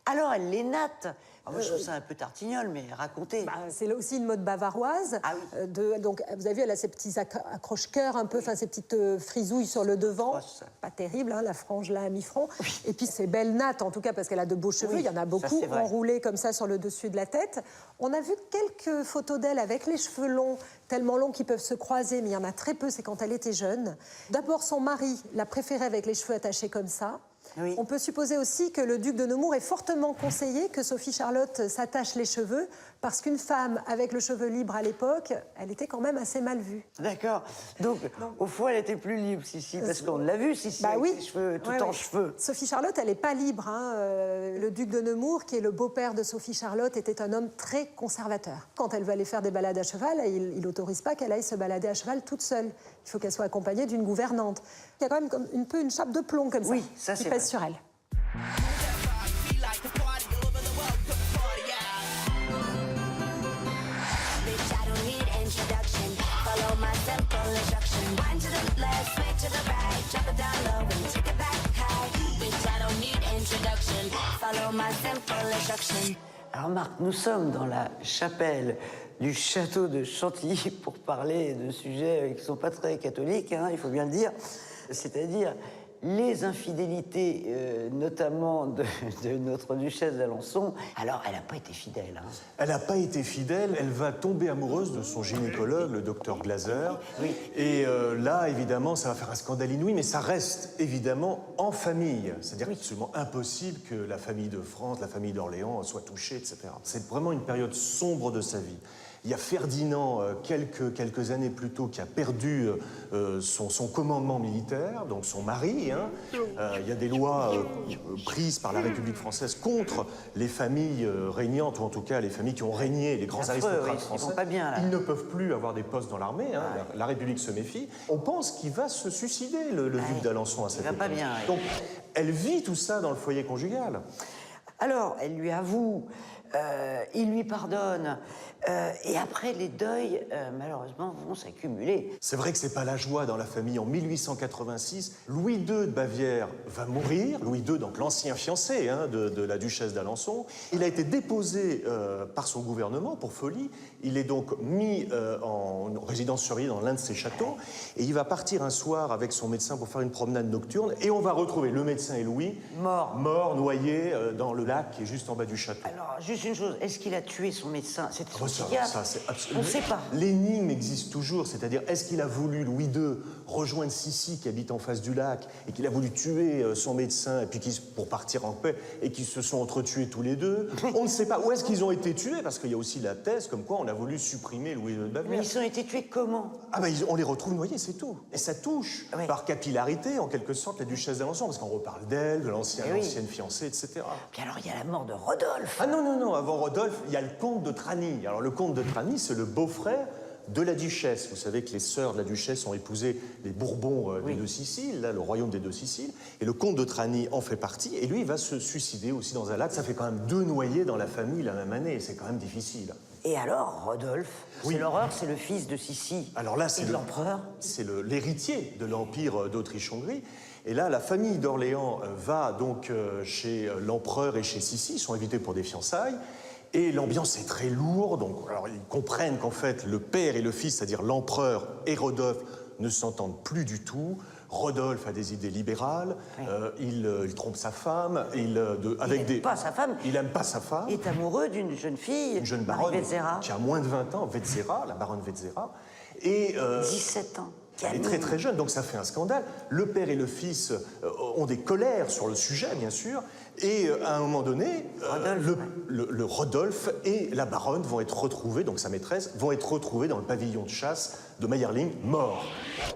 Speaker 2: Alors, elle les natte. Alors, moi, je trouve ça un peu tartignole, mais racontez.
Speaker 7: C'est aussi une mode bavaroise.
Speaker 2: Ah oui.
Speaker 7: Donc, vous avez vu, elle a ces petits accroche-cœurs un peu, enfin ces petites frisouilles sur le devant.
Speaker 2: atroce, ça.
Speaker 7: Pas terrible, hein, la frange là à mi-front. Et puis ces belles nattes, en tout cas, parce qu'elle a de beaux cheveux.
Speaker 2: Oui,
Speaker 7: Il y en a
Speaker 2: ça,
Speaker 7: beaucoup
Speaker 2: c'est vrai.
Speaker 7: enroulés comme ça sur le dessus de la tête. On a vu quelques photos d'elle avec les cheveux longs, tellement longs qu'ils peuvent se croiser, mais il y en a très peu, c'est quand elle était jeune. D'abord, son mari l'a préférée avec les cheveux attachés comme ça.
Speaker 2: Oui.
Speaker 7: On peut supposer aussi que le duc de Nemours est fortement conseillé que Sophie Charlotte s'attache les cheveux parce qu'une femme avec le cheveu libre à l'époque, elle était quand même assez mal vue.
Speaker 2: D'accord. Donc, au fond, elle était plus libre, Sissi, parce qu'on l'a vu, Sissi,
Speaker 7: Bah
Speaker 2: avec
Speaker 7: oui.
Speaker 2: ses cheveux tout
Speaker 7: Ouais,
Speaker 2: en
Speaker 7: ouais.
Speaker 2: cheveux.
Speaker 7: Sophie Charlotte, elle n'est pas libre, hein. Le duc de Nemours, qui est le beau-père de Sophie Charlotte, était un homme très conservateur. Quand elle veut aller faire des balades à cheval, il n'autorise pas qu'elle aille se balader à cheval toute seule. Il faut qu'elle soit accompagnée d'une gouvernante. Il y a quand même comme un peu une chape de plomb comme ça,
Speaker 2: Oui, ça,
Speaker 7: qui
Speaker 2: c'est
Speaker 7: pèse
Speaker 2: vrai.
Speaker 7: sur elle.
Speaker 1: Bitch, I don't need introduction. Follow my simple instruction. Wind to the left, switch to the right. Drop it down low and take it back high. Bitch, I don't need introduction. Follow my simple instruction.
Speaker 2: Alors Marc, nous sommes dans la chapelle du château de Chantilly pour parler de sujets qui ne sont pas très catholiques, hein, il faut bien le dire, c'est-à-dire les infidélités, notamment de notre duchesse d'Alençon. Alors, elle n'a pas été fidèle. Hein.
Speaker 3: Elle n'a pas été fidèle, elle va tomber amoureuse de son gynécologue, le docteur Glaser.
Speaker 2: Oui.
Speaker 3: Et là, évidemment, ça va faire un scandale inouï, mais ça reste évidemment en famille. C'est-à-dire qu'il est absolument impossible que la famille de France, la famille d'Orléans soit touchée, etc. C'est vraiment une période sombre de sa vie. Il y a Ferdinand, quelques années plus tôt, qui a perdu son commandement militaire, donc son mari. Hein. Il y a des lois prises par la République française contre les familles régnantes, ou en tout cas les familles qui ont régné, les grands
Speaker 2: Affreux,
Speaker 3: aristocrates
Speaker 2: oui, ils
Speaker 3: français.
Speaker 2: vont pas bien, là.
Speaker 3: Ils ne peuvent plus avoir des postes dans l'armée. Hein. La République se méfie. On pense qu'il va se suicider, le duc d'Alençon, à cette
Speaker 2: va pas
Speaker 3: époque.
Speaker 2: bien, ouais.
Speaker 3: Donc, elle vit tout ça dans le foyer conjugal.
Speaker 2: Alors, elle lui avoue, il lui pardonne, et après, les deuils, malheureusement, vont s'accumuler.
Speaker 3: C'est vrai que c'est pas la joie dans la famille. En 1886, Louis II de Bavière va mourir. Louis II, donc l'ancien fiancé hein, de la duchesse d'Alençon. Il a été déposé par son gouvernement pour folie. Il est donc mis en résidence surveillée dans l'un de ses châteaux. Et il va partir un soir avec son médecin pour faire une promenade nocturne. Et on va retrouver le médecin et Louis morts noyés dans le lac qui est juste en bas du château.
Speaker 2: Alors, juste une chose, est-ce qu'il a tué son médecin? C'était son
Speaker 3: Ça,
Speaker 2: psychiatre.
Speaker 3: c'est
Speaker 2: On ne sait pas.
Speaker 3: L'énigme existe toujours, c'est-à-dire est-ce qu'il a voulu, Louis II, rejoindre Sissi qui habite en face du lac et qu'il a voulu tuer son médecin et puis pour partir en paix et qu'ils se sont entretués tous les deux? On ne sait pas. Où est-ce qu'ils ont été tués? Parce qu'il y a aussi la thèse comme quoi on a voulu supprimer Louis II de
Speaker 2: Mais
Speaker 3: Bavière.
Speaker 2: ils ont été tués comment?
Speaker 3: Ah ben on les retrouve noyés, c'est tout. Et ça touche
Speaker 2: Oui.
Speaker 3: par capillarité, en quelque sorte, la duchesse d'Alençon, parce qu'on reparle d'elle, de
Speaker 2: Eh oui.
Speaker 3: l'ancienne fiancée, etc.
Speaker 2: Puis alors, il y a la mort de Rodolphe.
Speaker 3: Ah non, avant Rodolphe, il y a le comte de Trany. Alors le comte de Trany, c'est le beau-frère de la duchesse. Vous savez que les sœurs de la duchesse ont épousé les Bourbons des deux Siciles, là, le royaume des deux Siciles, et le comte de Trany en fait partie, et lui, il va se suicider aussi dans un lac. Ça fait quand même 2 noyés dans la famille la même année, c'est quand même difficile.
Speaker 2: Et alors, Rodolphe,
Speaker 3: Oui.
Speaker 2: c'est l'horreur, c'est le fils de Sissi.
Speaker 3: Alors là,
Speaker 2: et
Speaker 3: c'est
Speaker 2: de l'empereur.
Speaker 3: C'est l'héritier de l'Empire d'Autriche-Hongrie. Et là, la famille d'Orléans va donc chez l'empereur et chez Sissi, ils sont invités pour des fiançailles. Et l'ambiance est très lourde. Donc, alors, ils comprennent qu'en fait, le père et le fils, c'est-à-dire l'empereur et Rodolphe, ne s'entendent plus du tout. Rodolphe a des idées libérales, il trompe sa femme, il
Speaker 2: n'aime pas sa femme.
Speaker 3: Il n'aime pas sa femme.
Speaker 2: Il est amoureux d'une jeune fille,
Speaker 3: Une jeune
Speaker 2: Marie
Speaker 3: baronne
Speaker 2: Wetzera,
Speaker 3: qui a moins de 20 ans, Wetzera, la baronne Wetzera. Et
Speaker 2: 17 ans.
Speaker 3: elle est très très jeune, donc ça fait un scandale. Le père et le fils ont des colères sur le sujet, bien sûr. Et à un moment donné, le Rodolphe et la baronne vont être retrouvés, donc sa maîtresse, vont être retrouvés dans le pavillon de chasse de Mayerling, morts.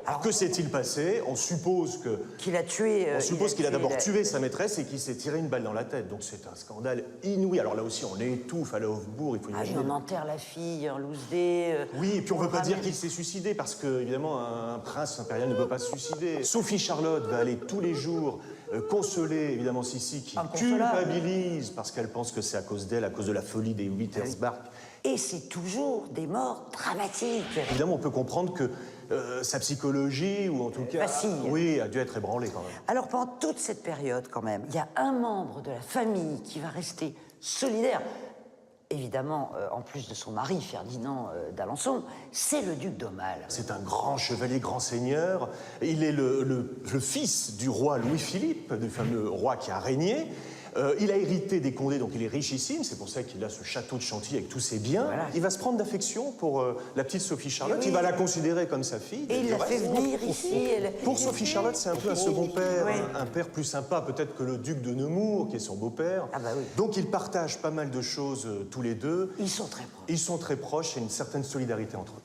Speaker 3: Alors que s'est-il passé? On suppose que...
Speaker 2: Qu'il a tué.
Speaker 3: qu'il a d'abord tué sa maîtresse et qu'il s'est tiré une balle dans la tête. Donc c'est un scandale inouï. Alors là aussi, on l'étouffe à la Hofbourg, il faut imaginer.
Speaker 2: On enterre la fille en loose day.
Speaker 3: Oui, et puis on ne veut pas dire qu'il s'est suicidé, parce que, évidemment, un prince impérial ne peut pas se suicider. Sophie Charlotte va aller tous les jours consoler, évidemment, Sissi, qui culpabilise, parce qu'elle pense que c'est à cause d'elle, à cause de la folie des Wittersbach.
Speaker 2: Et c'est toujours des morts dramatiques.
Speaker 3: Évidemment, on peut comprendre que sa psychologie, ou en tout cas...
Speaker 2: Vacille.
Speaker 3: Oui, a dû être ébranlée, quand même.
Speaker 2: Alors, pendant toute cette période, quand même, il y a un membre de la famille qui va rester solidaire. Évidemment, en plus de son mari, Ferdinand d'Alençon, c'est le duc d'Aumale.
Speaker 3: C'est un grand chevalier, grand seigneur. Il est le fils du roi Louis-Philippe, du fameux roi qui a régné. Il a hérité des Condé, donc il est richissime. C'est pour ça qu'il a ce château de Chantilly avec tous ses biens.
Speaker 2: Voilà.
Speaker 3: Il va se prendre d'affection pour la petite Sophie Charlotte.
Speaker 2: Oui.
Speaker 3: Il va la considérer comme sa fille.
Speaker 2: Et il l'a fait venir ici.
Speaker 3: Pour Sophie Charlotte, c'est un peu un second père,
Speaker 2: Oui.
Speaker 3: un père plus sympa peut-être que le duc de Nemours, qui est son beau-père.
Speaker 2: Ah bah oui.
Speaker 3: Donc ils partagent pas mal de choses tous les deux.
Speaker 2: Ils sont très proches.
Speaker 3: Ils sont très proches, il y a une certaine solidarité entre eux.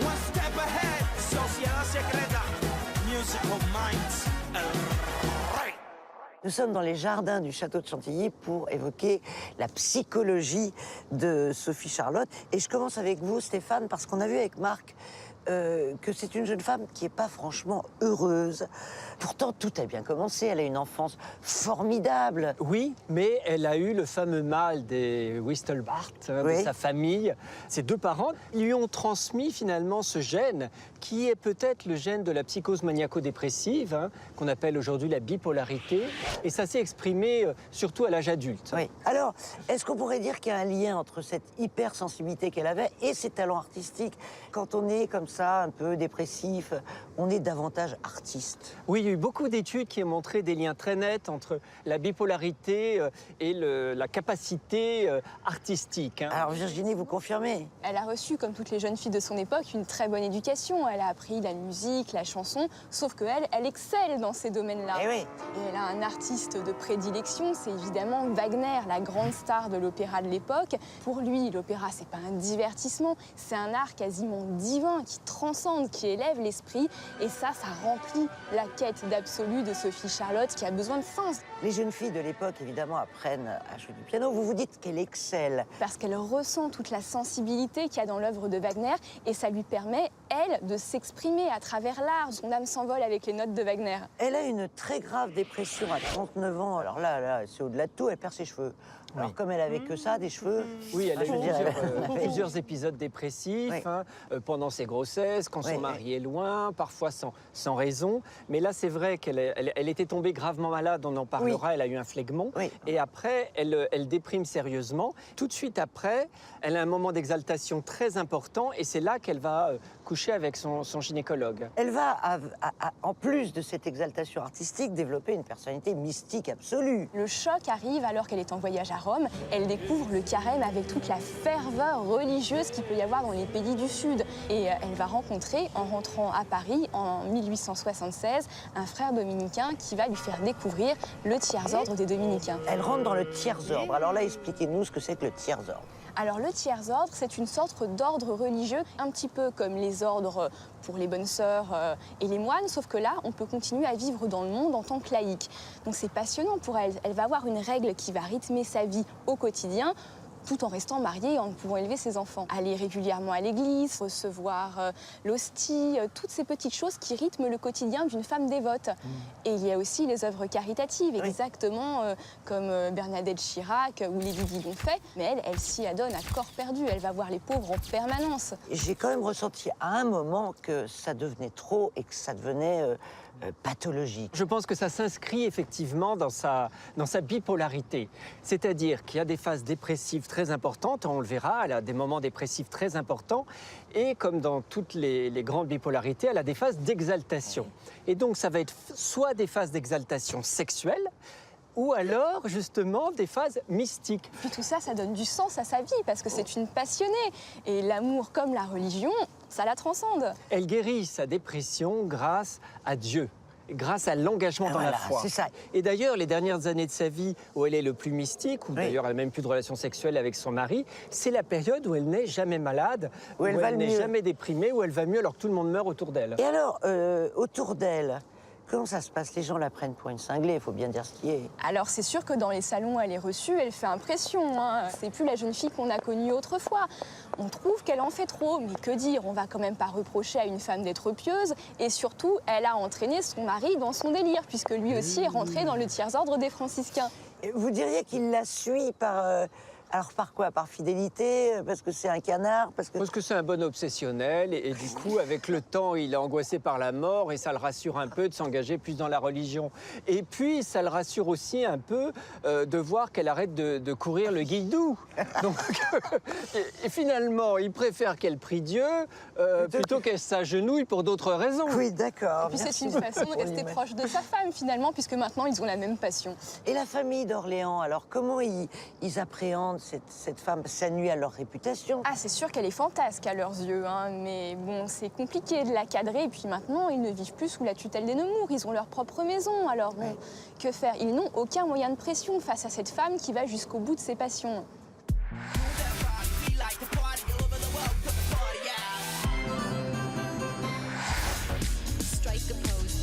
Speaker 4: One step ahead, Sociedad Secreta, Musical Minds, el rey.
Speaker 2: Nous sommes dans les jardins du château de Chantilly pour évoquer la psychologie de Sophie Charlotte. Et je commence avec vous, Stéphane, parce qu'on a vu avec Marc que c'est une jeune femme qui n'est pas franchement heureuse. Pourtant, tout a bien commencé. Elle a une enfance formidable.
Speaker 6: Oui, mais elle a eu le fameux mal des Wistelbart,
Speaker 2: Oui.
Speaker 6: de sa famille. Ses deux parents lui ont transmis finalement ce gène, qui est peut-être le gène de la psychose maniaco-dépressive, qu'on appelle aujourd'hui la bipolarité. Et ça s'est exprimé surtout à l'âge adulte.
Speaker 2: Oui. Alors, est-ce qu'on pourrait dire qu'il y a un lien entre cette hypersensibilité qu'elle avait et ses talents artistiques? Quand on est comme ça, un peu dépressif, on est davantage artiste.
Speaker 6: Oui, il y a eu beaucoup d'études qui ont montré des liens très nets entre la bipolarité et la capacité artistique.
Speaker 2: Alors, Virginie, vous confirmez?
Speaker 5: Elle a reçu, comme toutes les jeunes filles de son époque, une très bonne éducation. Elle a appris la musique, la chanson, sauf qu'elle, elle excelle dans ces domaines-là.
Speaker 2: Eh oui.
Speaker 5: Et elle a un artiste de prédilection, c'est évidemment Wagner, la grande star de l'opéra de l'époque. Pour lui, l'opéra, c'est pas un divertissement, c'est un art quasiment divin qui transcende, qui élève l'esprit. Et ça remplit la quête d'absolu de Sophie Charlotte qui a besoin de sens.
Speaker 2: Les jeunes filles de l'époque, évidemment, apprennent à jouer du piano. Vous vous dites qu'elle excelle.
Speaker 5: Parce qu'elle ressent toute la sensibilité qu'il y a dans l'œuvre de Wagner et ça lui permet, elle, de s'exprimer à travers l'art. Son âme s'envole avec les notes de Wagner.
Speaker 2: Elle a une très grave dépression à 39 ans. Alors là, c'est au-delà de tout, elle perd ses cheveux. Alors comme elle avait que ça, des cheveux...
Speaker 6: Oui, elle a eu
Speaker 2: je veux dire,
Speaker 6: plusieurs épisodes dépressifs
Speaker 2: Oui.
Speaker 6: Pendant ses grossesses, quand son
Speaker 2: Oui,
Speaker 6: mari est loin, parfois sans raison. Mais là, c'est vrai qu'elle était tombée gravement malade, on en parlera, elle a eu un phlegmon.
Speaker 2: Oui.
Speaker 6: Et après, elle déprime sérieusement. Tout de suite après, elle a un moment d'exaltation très important et c'est là qu'elle va coucher avec son gynécologue.
Speaker 2: Elle va, en plus de cette exaltation artistique, développer une personnalité mystique absolue.
Speaker 5: Le choc arrive alors qu'elle est en voyage à Rome. Elle découvre le carême avec toute la ferveur religieuse qu'il peut y avoir dans les pays du Sud. Et elle va rencontrer, en rentrant à Paris en 1876, un frère dominicain qui va lui faire découvrir le tiers-ordre des dominicains.
Speaker 2: Elle rentre dans le tiers-ordre. Alors là, expliquez-nous ce que c'est que le tiers-ordre.
Speaker 5: Alors le tiers-ordre, c'est une sorte d'ordre religieux, un petit peu comme les ordres pour les bonnes sœurs et les moines, sauf que là, on peut continuer à vivre dans le monde en tant que laïque. Donc c'est passionnant pour elle. Elle va avoir une règle qui va rythmer sa vie au quotidien, tout en restant mariée et en pouvant élever ses enfants. Aller régulièrement à l'église, recevoir l'hostie, toutes ces petites choses qui rythment le quotidien d'une femme dévote. Et il y a aussi les œuvres caritatives, exactement comme Bernadette Chirac ou Lady Di Bonfait. Mais elle s'y adonne à corps perdu, elle va voir les pauvres en permanence.
Speaker 2: J'ai quand même ressenti à un moment que ça devenait trop et que ça devenait pathologique.
Speaker 6: Je pense que ça s'inscrit effectivement dans sa bipolarité. C'est-à-dire qu'il y a des phases dépressives très importantes, on le verra, elle a des moments dépressifs très importants, et comme dans toutes les grandes bipolarités, elle a des phases d'exaltation. Et donc ça va être soit des phases d'exaltation sexuelle, ou alors, justement, des phases mystiques.
Speaker 5: Puis tout ça, ça donne du sens à sa vie, parce que c'est une passionnée. Et l'amour, comme la religion, ça la transcende.
Speaker 6: Elle guérit sa dépression grâce à Dieu, grâce à l'engagement dans la foi.
Speaker 2: C'est ça.
Speaker 6: Et d'ailleurs, les dernières années de sa vie où elle est le plus mystique, où d'ailleurs elle n'a même plus de relations sexuelles avec son mari, c'est la période où elle n'est jamais malade, où
Speaker 2: elle va
Speaker 6: elle n'est
Speaker 2: mieux.
Speaker 6: jamais déprimée, où elle va mieux alors que tout le monde meurt autour d'elle.
Speaker 2: Et alors, autour d'elle, comment ça se passe? Les gens la prennent pour une cinglée, il faut bien dire ce qui est.
Speaker 5: Alors c'est sûr que dans les salons, elle est reçue, elle fait impression. C'est plus la jeune fille qu'on a connue autrefois. On trouve qu'elle en fait trop, mais que dire? On va quand même pas reprocher à une femme d'être pieuse. Et surtout, elle a entraîné son mari dans son délire, puisque lui aussi est rentré dans le tiers-ordre des franciscains.
Speaker 2: Et vous diriez qu'il la suit par Alors par quoi? Par fidélité? Parce que c'est un canard?
Speaker 6: Parce que c'est un bon obsessionnel et du coup, avec le temps, il est angoissé par la mort et ça le rassure un peu de s'engager plus dans la religion. Et puis, ça le rassure aussi un peu de voir qu'elle arrête de courir le guilledou. Donc, et finalement, il préfère qu'elle prie Dieu plutôt qu'elle s'agenouille pour d'autres raisons.
Speaker 2: Oui, d'accord.
Speaker 5: Puis c'est
Speaker 2: merci
Speaker 5: une
Speaker 2: beaucoup
Speaker 5: façon de
Speaker 2: pour
Speaker 5: rester
Speaker 2: l'image.
Speaker 5: proche de sa femme finalement, puisque maintenant ils ont la même passion.
Speaker 2: Et la famille d'Orléans, alors comment ils appréhendent cette femme? Ça nuit à leur réputation.
Speaker 5: Ah, c'est sûr qu'elle est fantasque à leurs yeux, hein, mais bon, c'est compliqué de la cadrer. Et puis maintenant, ils ne vivent plus sous la tutelle des Nemours, ils ont leur propre maison. Alors bon, que faire? Ils n'ont aucun moyen de pression face à cette femme qui va jusqu'au bout de ses passions.
Speaker 1: Strike a pose.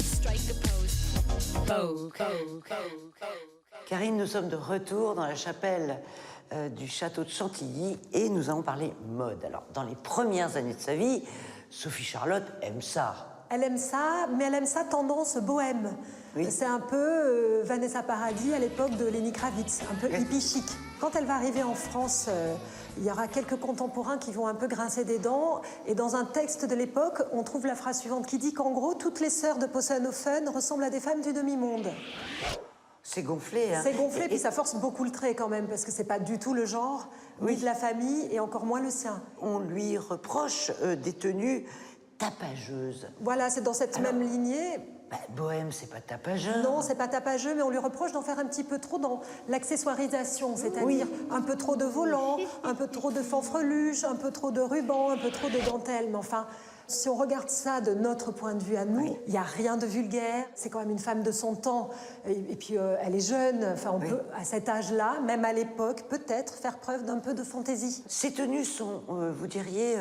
Speaker 1: Strike a pose. Pose.
Speaker 2: Karine, nous sommes de retour dans la chapelle du château de Chantilly et nous allons parler mode. Alors, dans les premières années de sa vie, Sophie Charlotte aime ça.
Speaker 7: Elle aime ça, mais elle aime ça tendance bohème.
Speaker 2: Oui.
Speaker 7: C'est un peu Vanessa Paradis à l'époque de Lenny Kravitz, un peu hippie chic. Quand elle va arriver en France, il y aura quelques contemporains qui vont un peu grincer des dents. Et dans un texte de l'époque, on trouve la phrase suivante qui dit qu'en gros, toutes les sœurs de Possenhofen ressemblent à des femmes du demi-monde.
Speaker 2: C'est gonflé, hein.
Speaker 7: C'est gonflé, puis ça force beaucoup le trait quand même, parce que c'est pas du tout le genre, ni de la famille, et encore moins le sien.
Speaker 2: On lui reproche des tenues tapageuses.
Speaker 7: Voilà, c'est dans cette même lignée.
Speaker 2: Bah, bohème, c'est pas tapageur.
Speaker 7: Non, c'est pas tapageux, mais on lui reproche d'en faire un petit peu trop dans l'accessoirisation, c'est-à-dire un peu trop de volants, un peu trop de fanfreluches, un peu trop de rubans, un peu trop de dentelles. Mais enfin, si on regarde ça de notre point de vue à nous, il n'y a rien de vulgaire. C'est quand même une femme de son temps. Et puis, elle est jeune. Enfin, on peut, à cet âge-là, même à l'époque, peut-être faire preuve d'un peu de fantaisie.
Speaker 2: Ces tenues sont, vous diriez,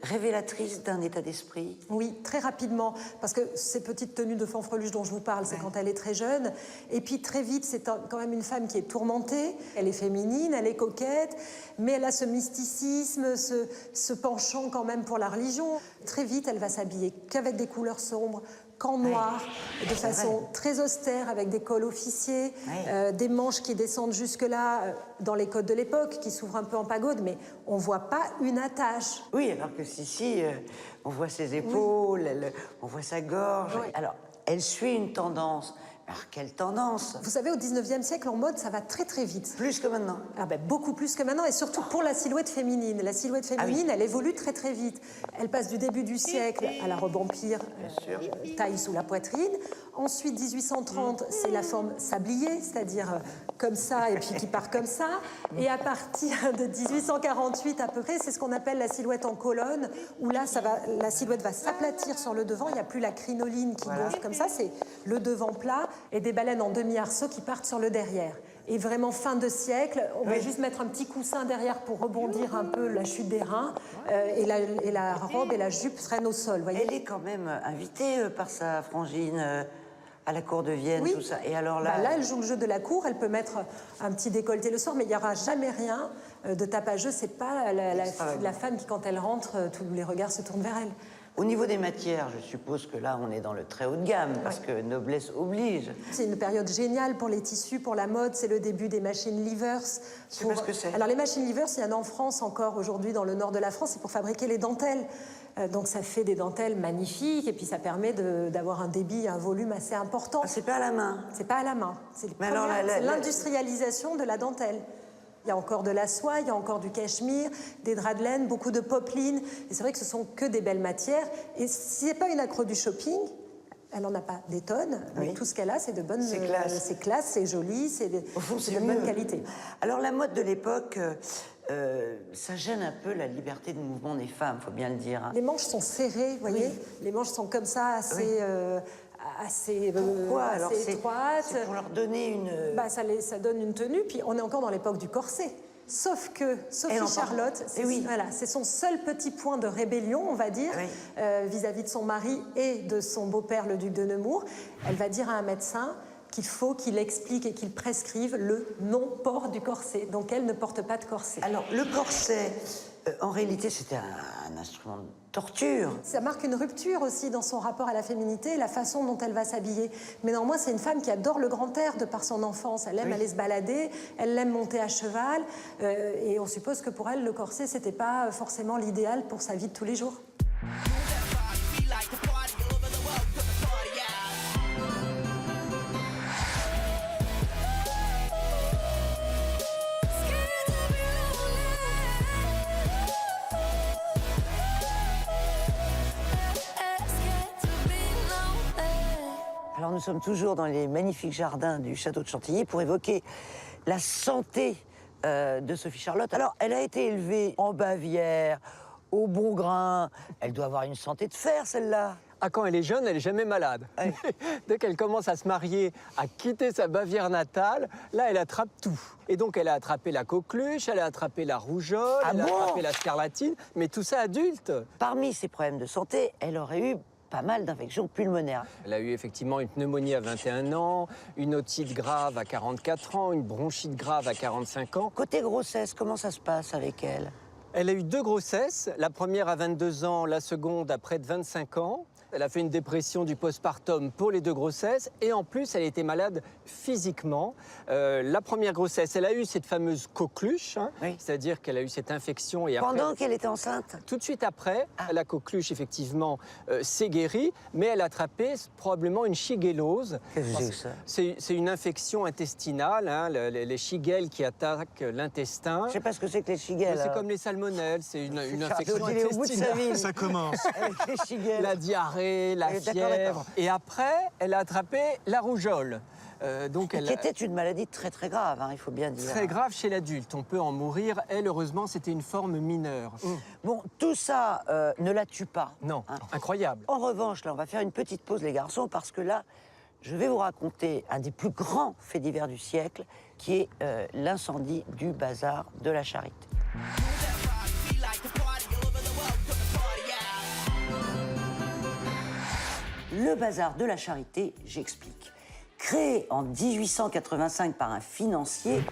Speaker 2: révélatrices d'un état d'esprit.
Speaker 7: Oui, très rapidement, parce que ces petites tenues de fanfreluche dont je vous parle, c'est quand elle est très jeune. Et puis très vite, c'est quand même une femme qui est tourmentée. Elle est féminine, elle est coquette, mais elle a ce mysticisme, ce penchant quand même pour la religion. Très vite, elle va s'habiller qu'avec des couleurs sombres, qu'en noir, de façon très austère, avec des cols officiers, des manches qui descendent jusque-là dans les codes de l'époque, qui s'ouvrent un peu en pagode, mais on ne voit pas une attache.
Speaker 2: Oui, alors que ici, on voit ses épaules, on voit sa gorge.
Speaker 7: Oui.
Speaker 2: Alors, elle suit une tendance. Alors, quelle tendance?
Speaker 7: Vous savez, au 19e siècle, en mode, ça va très très vite.
Speaker 2: Plus que maintenant.
Speaker 7: Ah ben, beaucoup plus que maintenant, et surtout pour la silhouette féminine. La silhouette féminine, elle évolue très très vite. Elle passe du début du siècle à la robe empire, taille sous la poitrine. Ensuite, 1830, c'est la forme sablier, c'est-à-dire comme ça et puis qui part comme ça. Et à partir de 1848 à peu près, c'est ce qu'on appelle la silhouette en colonne, où là, la silhouette va s'aplatir sur le devant. Il n'y a plus la crinoline qui gonfle comme ça, c'est le devant plat et des baleines en demi-arceau qui partent sur le derrière. Et vraiment, fin de siècle, on va juste mettre un petit coussin derrière pour rebondir un peu la chute des reins. Et la robe et la jupe traînent au sol, voyez.
Speaker 2: Elle est quand même invitée par sa frangine à la cour de Vienne, tout ça. Et alors là...
Speaker 7: Bah là, elle joue le jeu de la cour, elle peut mettre un petit décolleté le soir, mais il n'y aura jamais rien de tapageux. C'est pas la femme qui, quand elle rentre, tous les regards se tournent vers elle.
Speaker 2: Au niveau des matières, je suppose que là, on est dans le très haut de gamme, parce que noblesse oblige.
Speaker 7: C'est une période géniale pour les tissus, pour la mode. C'est le début des machines Livers.
Speaker 2: Je sais pas ce que c'est.
Speaker 7: Alors, les machines Livers, il y en a en France encore aujourd'hui, dans le nord de la France, c'est pour fabriquer les dentelles. Donc, ça fait des dentelles magnifiques, et puis ça permet d'avoir un débit, un volume assez important.
Speaker 2: Ah, c'est pas à la main.
Speaker 7: C'est pas à la main. C'est
Speaker 2: alors,
Speaker 7: l'industrialisation de la dentelle. Il y a encore de la soie, il y a encore du cachemire, des draps de laine, beaucoup de popeline. Et c'est vrai que ce sont que des belles matières. Et si c'est pas une accro du shopping, elle n'en a pas des tonnes. Mais tout ce qu'elle a, c'est de bonnes...
Speaker 2: C'est classe.
Speaker 7: C'est classe, c'est joli, c'est de bonne qualité.
Speaker 2: Alors, la mode de l'époque, ça gêne un peu la liberté de mouvement des femmes, faut bien le dire. Hein.
Speaker 7: Les manches sont serrées, vous voyez. Les manches sont comme ça, assez
Speaker 2: Pourquoi alors
Speaker 7: étroites.
Speaker 2: C'est pour leur donner une...
Speaker 7: Bah, ça donne une tenue, puis on est encore dans l'époque du corset. Sauf que Sophie Charlotte, c'est son seul petit point de rébellion, on va dire, vis-à-vis de son mari et de son beau-père, le duc de Nemours. Elle va dire à un médecin qu'il faut qu'il explique et qu'il prescrive le non-port du corset. Donc elle ne porte pas de corset.
Speaker 2: Alors, le corset, en réalité, c'était un instrument de torture.
Speaker 7: Ça marque une rupture aussi dans son rapport à la féminité et la façon dont elle va s'habiller. Mais néanmoins, c'est une femme qui adore le grand air de par son enfance. Elle aime aller se balader, elle aime monter à cheval. Et on suppose que pour elle, le corset, c'était pas forcément l'idéal pour sa vie de tous les jours.
Speaker 2: Alors, nous sommes toujours dans les magnifiques jardins du château de Chantilly pour évoquer la santé de Sophie Charlotte. Alors, elle a été élevée en Bavière, au bon grain. Elle doit avoir une santé de fer, celle-là.
Speaker 6: Ah, quand elle est jeune, elle n'est jamais malade.
Speaker 2: Ouais.
Speaker 6: Dès qu'elle commence à se marier, à quitter sa Bavière natale, là, elle attrape tout. Et donc, elle a attrapé la coqueluche, elle a attrapé la rougeole,
Speaker 2: Ah
Speaker 6: elle a
Speaker 2: bon
Speaker 6: attrapé la scarlatine, mais tout ça adulte.
Speaker 2: Parmi ses problèmes de santé, elle aurait eu pas mal d'infections pulmonaires.
Speaker 6: Elle a eu effectivement une pneumonie à 21 ans, une otite grave à 44 ans, une bronchite grave à 45 ans.
Speaker 2: Côté grossesse, comment ça se passe avec elle?
Speaker 6: Elle a eu 2 grossesses, la première à 22 ans, la seconde à près de 25 ans. Elle a fait une dépression du postpartum pour les 2 grossesses et en plus, elle était malade physiquement. La première grossesse, elle a eu cette fameuse coqueluche, hein,
Speaker 2: Oui.
Speaker 6: c'est-à-dire qu'elle a eu cette infection et après...
Speaker 2: Pendant qu'elle était enceinte?
Speaker 6: Tout de suite après, la coqueluche, effectivement, s'est guérie, mais elle a attrapé probablement une shigellose.
Speaker 2: Qu'est-ce que c'est que ça?
Speaker 6: C'est une infection intestinale, hein, les shigelles qui attaquent l'intestin.
Speaker 2: Je sais pas ce que c'est que les shigelles.
Speaker 6: C'est comme les salmonelles, c'est une infection
Speaker 2: Il est au bout de sa
Speaker 6: intestinale.
Speaker 2: vie.
Speaker 3: Ça commence.
Speaker 2: Avec les shigelles.
Speaker 6: La diarrhée, la
Speaker 2: Oui, d'accord,
Speaker 6: fièvre.
Speaker 2: d'accord.
Speaker 6: Et après, elle a attrapé la rougeole. Donc elle
Speaker 2: Qui était une maladie très très grave, hein, il faut bien dire.
Speaker 6: très grave chez l'adulte. On peut en mourir. Elle, heureusement, c'était une forme mineure.
Speaker 2: Bon, tout ça ne la tue pas.
Speaker 6: Non,
Speaker 2: hein.
Speaker 6: incroyable.
Speaker 2: En revanche, là, on va faire une petite pause, les garçons, parce que là, je vais vous raconter un des plus grands faits divers du siècle, qui est l'incendie du bazar de la Charité. Le bazar de la Charité, j'explique. Créé en 1885 par un financier,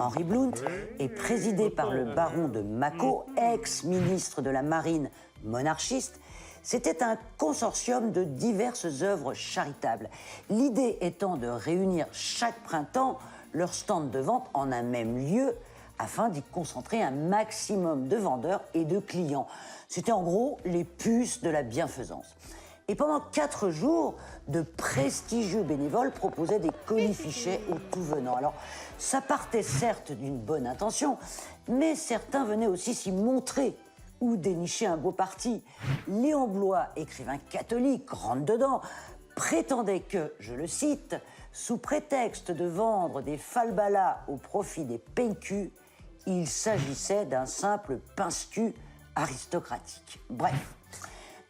Speaker 2: Henri Blount, et présidé par le baron de Mâcon, ex-ministre de la Marine monarchiste, c'était un consortium de diverses œuvres charitables. L'idée étant de réunir chaque printemps leurs stands de vente en un même lieu afin d'y concentrer un maximum de vendeurs et de clients. C'était en gros les puces de la bienfaisance. Et pendant 4 jours, de prestigieux bénévoles proposaient des colifichets aux tout venants. Alors, ça partait certes d'une bonne intention, mais certains venaient aussi s'y montrer ou dénicher un beau parti. Léon Blois, écrivain catholique, rentre dedans, prétendait que, je le cite, sous prétexte de vendre des falbalas au profit des PQ, il s'agissait d'un simple pince-cul aristocratique. Bref.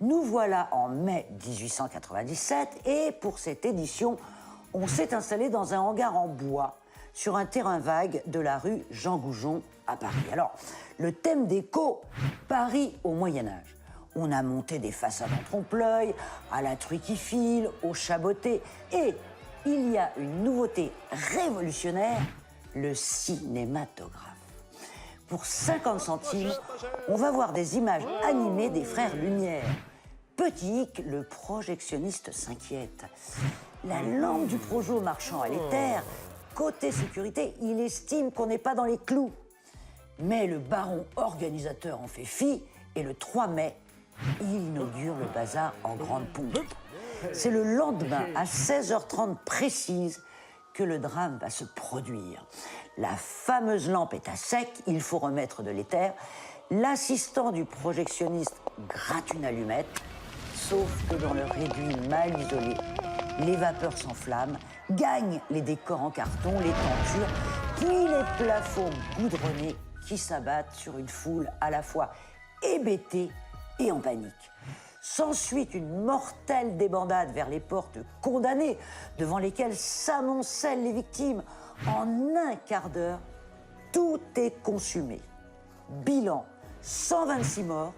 Speaker 2: Nous voilà en mai 1897 et pour cette édition, on s'est installé dans un hangar en bois sur un terrain vague de la rue Jean Goujon à Paris. Alors, le thème déco, Paris au Moyen-Âge. On a monté des façades en trompe-l'œil, à la truie qui file, au chaboté et il y a une nouveauté révolutionnaire, le cinématographe. Pour 50 centimes, on va voir des images animées des frères Lumière. Petit hic, le projectionniste s'inquiète. La lampe du projo marchant à l'éther, côté sécurité, il estime qu'on n'est pas dans les clous. Mais le baron organisateur en fait fi et le 3 mai, il inaugure le bazar en grande pompe. C'est le lendemain, à 16h30 précise, que le drame va se produire. La fameuse lampe est à sec, il faut remettre de l'éther. L'assistant du projectionniste gratte une allumette, sauf que dans le réduit mal isolé, les vapeurs s'enflamment, gagnent les décors en carton, les tentures, puis les plafonds goudronnés qui s'abattent sur une foule à la fois hébétée et en panique. S'ensuit une mortelle débandade vers les portes condamnées, devant lesquelles s'amoncellent les victimes. En un quart d'heure, tout est consumé. Bilan, 126 morts,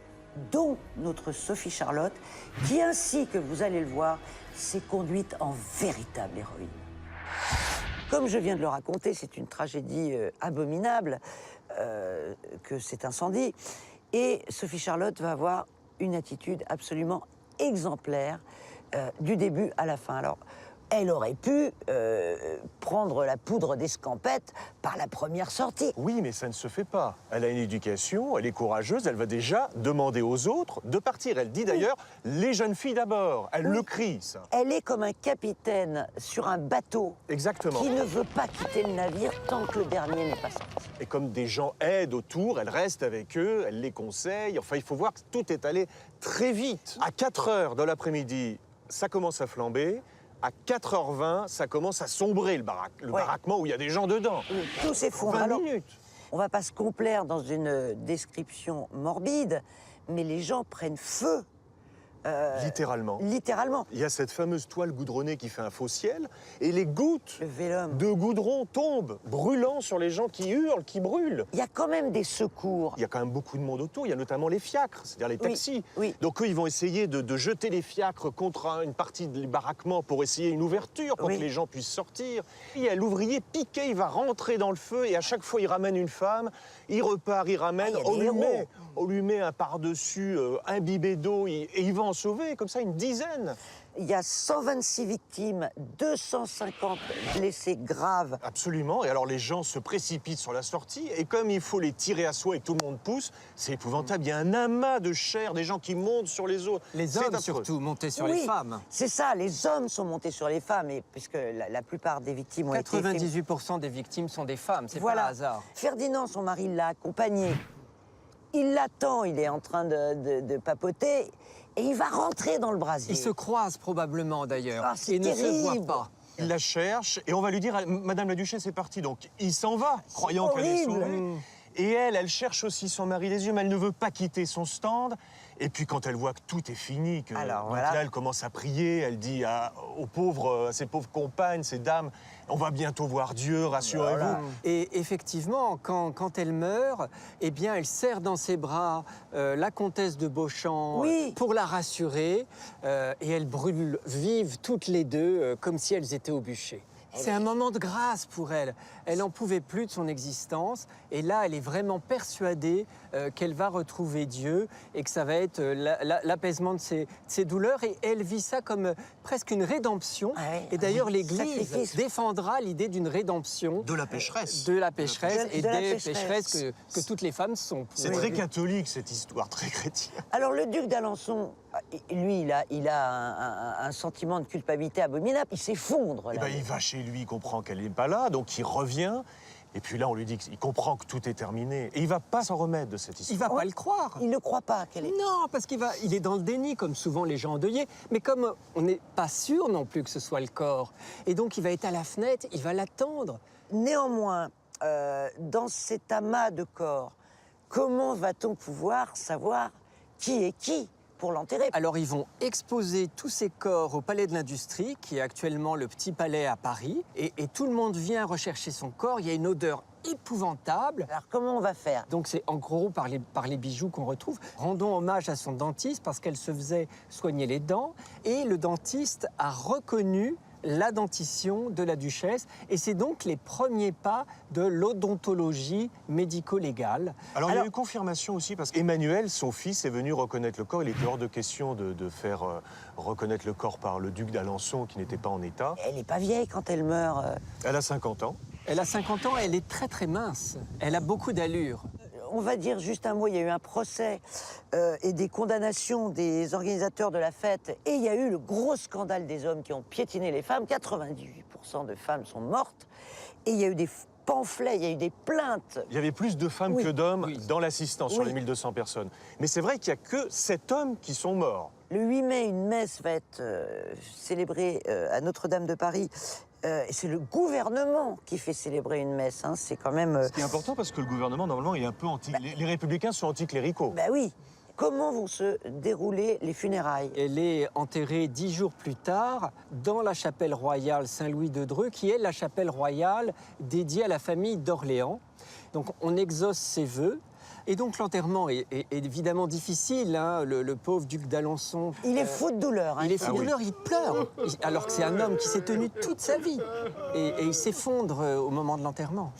Speaker 2: dont notre Sophie Charlotte, qui, ainsi que vous allez le voir, s'est conduite en véritable héroïne. Comme je viens de le raconter, c'est une tragédie abominable que cet incendie. Et Sophie Charlotte va avoir une attitude absolument exemplaire du début à la fin. Alors, elle aurait pu prendre la poudre d'escampette par la première sortie.
Speaker 3: Oui, mais ça ne se fait pas. Elle a une éducation, elle est courageuse, elle va déjà demander aux autres de partir. Elle dit d'ailleurs, les jeunes filles d'abord. Elle le crie, ça.
Speaker 2: Elle est comme un capitaine sur un bateau
Speaker 3: Exactement.
Speaker 2: qui ne veut pas quitter le navire tant que le dernier n'est pas sorti.
Speaker 3: Et comme des gens aident autour, elle reste avec eux, elle les conseille. Enfin, il faut voir que tout est allé très vite. À 4 heures de l'après-midi, ça commence à flamber. À 4h20, ça commence à sombrer le baraquement où il y a des gens dedans.
Speaker 2: Tout s'effondre.
Speaker 3: 20
Speaker 2: Alors,
Speaker 3: minutes.
Speaker 2: on va pas se complaire dans une description morbide, mais les gens prennent feu.
Speaker 3: Littéralement.
Speaker 2: Littéralement.
Speaker 3: Il y a cette fameuse toile goudronnée qui fait un faux ciel, et les gouttes
Speaker 2: Le vélum.
Speaker 3: de goudron tombent, brûlant sur les gens qui hurlent, qui brûlent.
Speaker 2: Il y a quand même des secours.
Speaker 3: Il y a quand même beaucoup de monde autour, il y a notamment les fiacres, c'est-à-dire les taxis.
Speaker 2: oui.
Speaker 3: Donc eux, ils vont essayer de jeter les fiacres contre une partie du baraquement pour essayer une ouverture, pour
Speaker 2: Oui.
Speaker 3: que les gens puissent sortir. Il y a l'ouvrier piqué, il va rentrer dans le feu, et à chaque fois, il ramène une femme, il repart, il ramène,
Speaker 2: Ah, il y a des
Speaker 3: on lui met un par-dessus imbibé d'eau, et il va en sauver, comme ça, une dizaine.
Speaker 2: Il y a 126 victimes, 250 blessés graves.
Speaker 3: Absolument. Et alors les gens se précipitent sur la sortie et comme il faut les tirer à soi et tout le monde pousse, c'est épouvantable. Il y a un amas de chair, des gens qui montent sur les autres.
Speaker 6: Les
Speaker 3: C'est
Speaker 6: hommes
Speaker 3: affreux.
Speaker 6: surtout, montés sur
Speaker 2: Oui,
Speaker 6: les femmes.
Speaker 2: c'est ça, les hommes sont montés sur les femmes, et puisque la plupart des victimes ont été...
Speaker 6: 98% des victimes sont des femmes, c'est
Speaker 2: Voilà.
Speaker 6: pas un hasard.
Speaker 2: Ferdinand, son mari, l'a accompagné. Il l'attend, il est en train de papoter, et il va rentrer dans le brasier.
Speaker 6: Ils se croisent probablement d'ailleurs
Speaker 2: Ah, c'est
Speaker 6: et ne se voient
Speaker 2: terrible.
Speaker 6: pas.
Speaker 3: Il la cherche et on va lui dire, Madame la Duchesse est partie. Donc il s'en va, croyant qu'elle est
Speaker 2: horrible.
Speaker 3: sauvée. Et elle cherche aussi son mari des yeux, mais elle ne veut pas quitter son stand. Et puis quand elle voit que tout est fini, que
Speaker 2: Alors,
Speaker 3: donc
Speaker 2: voilà.
Speaker 3: là elle commence à prier, elle dit à ses pauvres compagnes, ces dames, on va bientôt voir Dieu, rassurez-vous.
Speaker 2: Voilà.
Speaker 6: Et effectivement, quand elle meurt, eh bien, elle serre dans ses bras la comtesse de Beauchamp
Speaker 2: Oui.
Speaker 6: pour la rassurer, et elles brûlent vives toutes les deux, comme si elles étaient au bûcher. C'est un moment de grâce pour elle. Elle n'en pouvait plus de son existence. Et là, elle est vraiment persuadée qu'elle va retrouver Dieu et que ça va être l'apaisement de ses douleurs. Et elle vit ça comme presque une rédemption.
Speaker 2: Ouais,
Speaker 6: et d'ailleurs,
Speaker 2: un
Speaker 6: l'Église
Speaker 2: sacrifice.
Speaker 6: défendra l'idée d'une rédemption.
Speaker 3: De la pécheresse.
Speaker 6: De la pécheresse
Speaker 2: De
Speaker 6: et
Speaker 2: la
Speaker 6: des
Speaker 2: pécheresse.
Speaker 6: pécheresses que toutes les femmes sont.
Speaker 3: C'est très catholique cette histoire, très chrétienne.
Speaker 2: Alors le duc d'Alençon, lui, il a un sentiment de culpabilité abominable. Il s'effondre,
Speaker 3: Eh
Speaker 2: là.
Speaker 3: ben, il va chez lui, il comprend qu'elle n'est pas là, donc il revient. Et puis là, on lui dit qu'il comprend que tout est terminé. Et il va pas s'en remettre de cette
Speaker 6: Il
Speaker 3: histoire.
Speaker 6: va pas le croire.
Speaker 2: Il ne croit pas qu'elle est...
Speaker 6: Non, parce il est dans le déni, comme souvent les gens endeuillés. Mais comme on n'est pas sûr non plus que ce soit le corps, et donc il va être à la fenêtre, il va l'attendre.
Speaker 2: Néanmoins, dans cet amas de corps, comment va-t-on pouvoir savoir qui est qui pour l'enterrer?
Speaker 6: Alors ils vont exposer tous ces corps au Palais de l'Industrie, qui est actuellement le Petit Palais à Paris, et tout le monde vient rechercher son corps. Il y a une odeur épouvantable.
Speaker 2: Alors comment on va faire?
Speaker 6: Donc c'est en gros par les bijoux qu'on retrouve. Rendons hommage à son dentiste parce qu'elle se faisait soigner les dents, et le dentiste a reconnu la dentition de la duchesse, et c'est donc les premiers pas de l'odontologie médico-légale.
Speaker 3: Alors, il y a eu confirmation aussi, parce qu'Emmanuel, son fils, est venu reconnaître le corps. Il était hors de question de faire reconnaître le corps par le duc d'Alençon, qui n'était pas en état.
Speaker 2: Elle n'est pas vieille quand elle meurt.
Speaker 3: Elle a 50 ans.
Speaker 6: Elle a 50 ans, elle est très très mince, elle a beaucoup d'allure.
Speaker 2: On va dire juste un mot, il y a eu un procès et des condamnations des organisateurs de la fête, et il y a eu le gros scandale des hommes qui ont piétiné les femmes. 98% de femmes sont mortes, et il y a eu des pamphlets, il y a eu des plaintes.
Speaker 3: Il y avait plus de femmes
Speaker 2: Oui.
Speaker 3: que d'hommes
Speaker 6: Oui.
Speaker 3: dans l'assistance sur
Speaker 2: Oui.
Speaker 3: les 1200 personnes. Mais c'est vrai qu'il n'y a que 7 hommes qui sont morts.
Speaker 2: Le 8 mai, une messe va être célébrée à Notre-Dame de Paris. Et c'est le gouvernement qui fait célébrer une messe. Hein. C'est quand même...
Speaker 3: Ce qui est important parce que le gouvernement, normalement, il est un peu anti... Les républicains sont anticléricaux.
Speaker 2: Ben oui. Comment vont se dérouler les funérailles?
Speaker 6: Elle est enterrée 10 jours plus tard dans la chapelle royale Saint-Louis de Dreux, qui est la chapelle royale dédiée à la famille d'Orléans. Donc on exauce ses vœux. Et donc l'enterrement est évidemment difficile, hein. Le pauvre duc d'Alençon.
Speaker 2: Il est fou de douleur. Hein,
Speaker 6: Il est fou de douleur, il pleure, alors que c'est un homme qui s'est tenu toute sa vie. Et il s'effondre au moment de l'enterrement.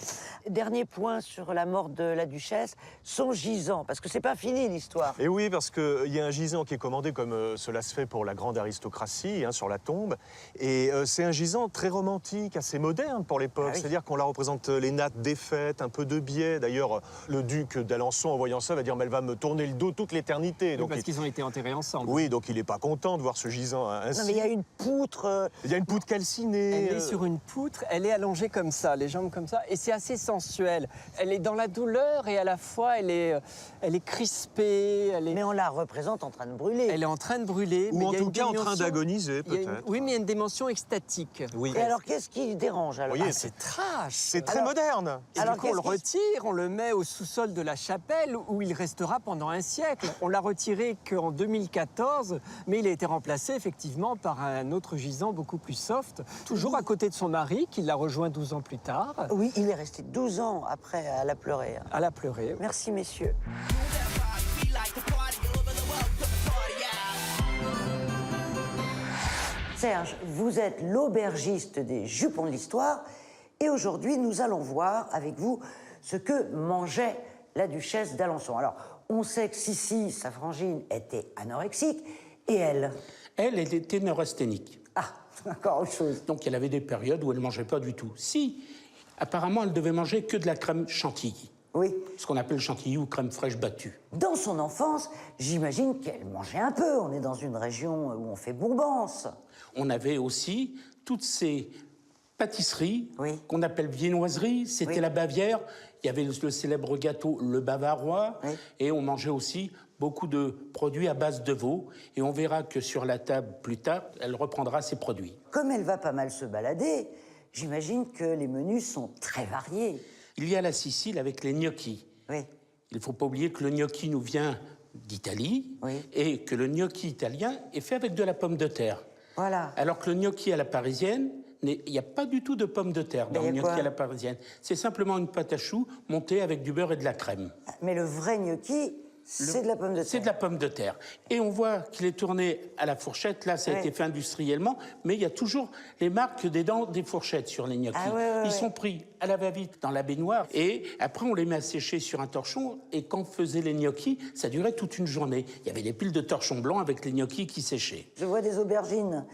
Speaker 2: Dernier point sur la mort de la duchesse, son gisant, parce que c'est pas fini l'histoire.
Speaker 3: Et oui, parce qu'il y a un gisant qui est commandé comme cela se fait pour la grande aristocratie, hein, sur la tombe. Et c'est un gisant très romantique, assez moderne pour l'époque.
Speaker 2: Ah oui.
Speaker 3: C'est-à-dire qu'on la représente les nattes défaites, un peu de biais. D'ailleurs, le duc d'Alençon, en voyant ça, va dire « mais elle va me tourner le dos toute l'éternité ».
Speaker 6: Oui, parce qu'ils ont été enterrés ensemble.
Speaker 3: Oui, donc il n'est pas content de voir ce gisant ainsi.
Speaker 2: Non, mais il y a une poutre.
Speaker 3: Il y a une poutre calcinée.
Speaker 6: Elle est sur une poutre, elle est allongée comme ça, les jambes comme ça, et c'est assez sensuel. Elle est dans la douleur et à la fois elle est crispée.
Speaker 2: Mais on la représente en train de brûler.
Speaker 6: Elle est en train de brûler.
Speaker 3: Ou
Speaker 6: mais
Speaker 3: en
Speaker 6: il y a
Speaker 3: tout
Speaker 6: une
Speaker 3: cas en train
Speaker 6: dimension-
Speaker 3: d'agoniser,
Speaker 6: il y a une-
Speaker 3: peut-être.
Speaker 6: Oui, mais il y a une dimension extatique.
Speaker 3: Oui.
Speaker 2: Et alors, qu'est-ce qui dérange alors?
Speaker 3: Voyez,
Speaker 6: Ah, c'est trash.
Speaker 3: C'est très
Speaker 2: Alors-
Speaker 3: moderne.
Speaker 6: Et
Speaker 2: Alors,
Speaker 6: du coup, on le
Speaker 2: qu'est-ce
Speaker 6: retire, on le met au sous-sol de la chapelle où il restera pendant un siècle. On l'a retiré qu'en 2014, mais il a été remplacé effectivement par un autre gisant beaucoup plus soft, toujours à côté de son mari, qui l'a rejoint 12 ans plus tard.
Speaker 2: Oui, il est resté 12 ans après à la pleurer. Hein.
Speaker 6: Elle a pleuré.
Speaker 2: Merci, messieurs. Serge, vous êtes l'aubergiste des Jupons de l'Histoire et aujourd'hui, nous allons voir avec vous ce que mangeait la duchesse d'Alençon. Alors, on sait que Sissi, sa frangine, était anorexique et elle...
Speaker 8: Elle était neurasthénique.
Speaker 2: Ah, encore autre chose.
Speaker 8: Donc elle avait des périodes où elle ne mangeait pas du tout. Si, apparemment, elle devait manger que de la crème chantilly.
Speaker 2: Oui.
Speaker 8: Ce qu'on appelle chantilly ou crème fraîche battue.
Speaker 2: Dans son enfance, j'imagine qu'elle mangeait un peu. On est dans une région où on fait bombance.
Speaker 8: On avait aussi toutes ces pâtisseries
Speaker 2: Oui.
Speaker 8: qu'on appelle viennoiseries. C'était
Speaker 2: Oui.
Speaker 8: la Bavière. Il y avait le célèbre gâteau le Bavarois.
Speaker 2: Oui.
Speaker 8: Et on mangeait aussi beaucoup de produits à base de veau. Et on verra que sur la table, plus tard, elle reprendra ces produits.
Speaker 2: Comme elle va pas mal se balader, j'imagine que les menus sont très variés.
Speaker 8: Il y a la Sicile avec les gnocchis.
Speaker 2: Oui.
Speaker 8: Il ne faut pas oublier que le gnocchi nous vient d'Italie
Speaker 2: Oui.
Speaker 8: et que le gnocchi italien est fait avec de la pomme de terre.
Speaker 2: Voilà.
Speaker 8: Alors que le gnocchi à la parisienne, il n'y a pas du tout de pommes de terre dans
Speaker 2: Mais
Speaker 8: le
Speaker 2: il y a
Speaker 8: gnocchi
Speaker 2: quoi
Speaker 8: à la parisienne. C'est simplement une pâte à choux montée avec du beurre et de la crème.
Speaker 2: Mais le vrai gnocchi, c'est de la pomme de terre.
Speaker 8: C'est de la pomme de terre. Et on voit qu'il est tourné à la fourchette. Là, ça a
Speaker 2: Ouais.
Speaker 8: été fait industriellement, mais il y a toujours les marques des dents des fourchettes sur les gnocchis.
Speaker 2: Ah ouais, ouais,
Speaker 8: Ils
Speaker 2: ouais.
Speaker 8: sont pris à la va-vite dans la baignoire et après on les met à sécher sur un torchon. Et quand on faisait les gnocchis, ça durait toute une journée. Il y avait des piles de torchons blancs avec les gnocchis qui séchaient.
Speaker 2: Je vois des aubergines.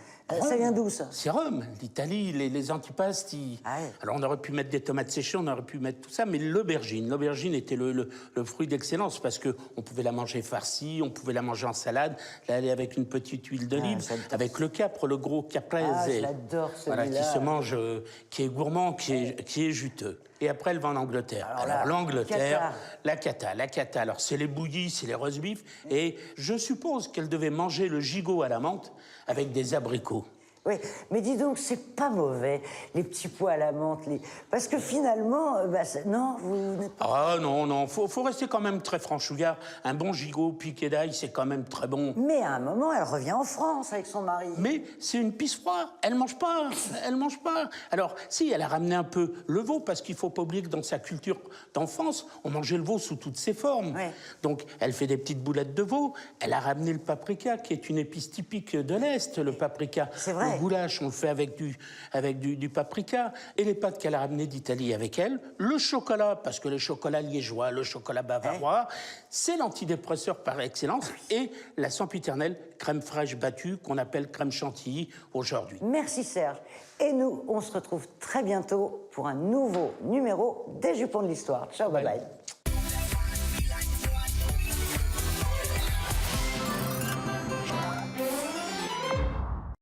Speaker 2: Ça vient d'où, ça?
Speaker 8: C'est Rome, l'Italie, les antipastes.
Speaker 2: Ah ouais.
Speaker 8: Alors on aurait pu mettre des tomates séchées, on aurait pu mettre tout ça, mais l'aubergine était le fruit d'excellence parce qu'on pouvait la manger farcie, on pouvait la manger en salade, là elle est avec une petite huile d'olive,
Speaker 2: j'adore.
Speaker 8: avec le capre, le gros caprese.
Speaker 2: Ah, je l'adore,
Speaker 8: Voilà,
Speaker 2: celui-là.
Speaker 8: qui se mange, qui est gourmand, qui est juteux. Et après, elle va en Angleterre.
Speaker 2: Alors là,
Speaker 8: l'Angleterre, la cata. Alors, c'est les bouillies, c'est les roast beef. Et je suppose qu'elle devait manger le gigot à la menthe avec des abricots.
Speaker 2: Oui, mais dis donc, c'est pas mauvais, les petits pois à la menthe. Parce que finalement, non, vous n'êtes pas...
Speaker 8: Ah non, faut rester quand même très franchouillard. Un bon gigot piqué d'ail, c'est quand même très bon.
Speaker 2: Mais à un moment, elle revient en France avec son mari.
Speaker 8: Mais c'est une pisse froide, elle mange pas. Alors, si, elle a ramené un peu le veau, parce qu'il faut pas oublier que dans sa culture d'enfance, on mangeait le veau sous toutes ses formes.
Speaker 2: Ouais.
Speaker 8: Donc, elle fait des petites boulettes de veau, elle a ramené le paprika, qui est une épice typique de l'Est, le paprika.
Speaker 2: C'est vrai.
Speaker 8: Le goulash, on le fait avec du paprika. Et les pâtes qu'elle a ramenées d'Italie avec elle. Le chocolat, parce que le chocolat liégeois, le chocolat bavarois, c'est l'antidépresseur par excellence. Et la sempiternelle crème fraîche battue, qu'on appelle crème chantilly aujourd'hui.
Speaker 2: Merci Serge. Et nous, on se retrouve très bientôt pour un nouveau numéro des Jupons de l'Histoire. Ciao, bye bye.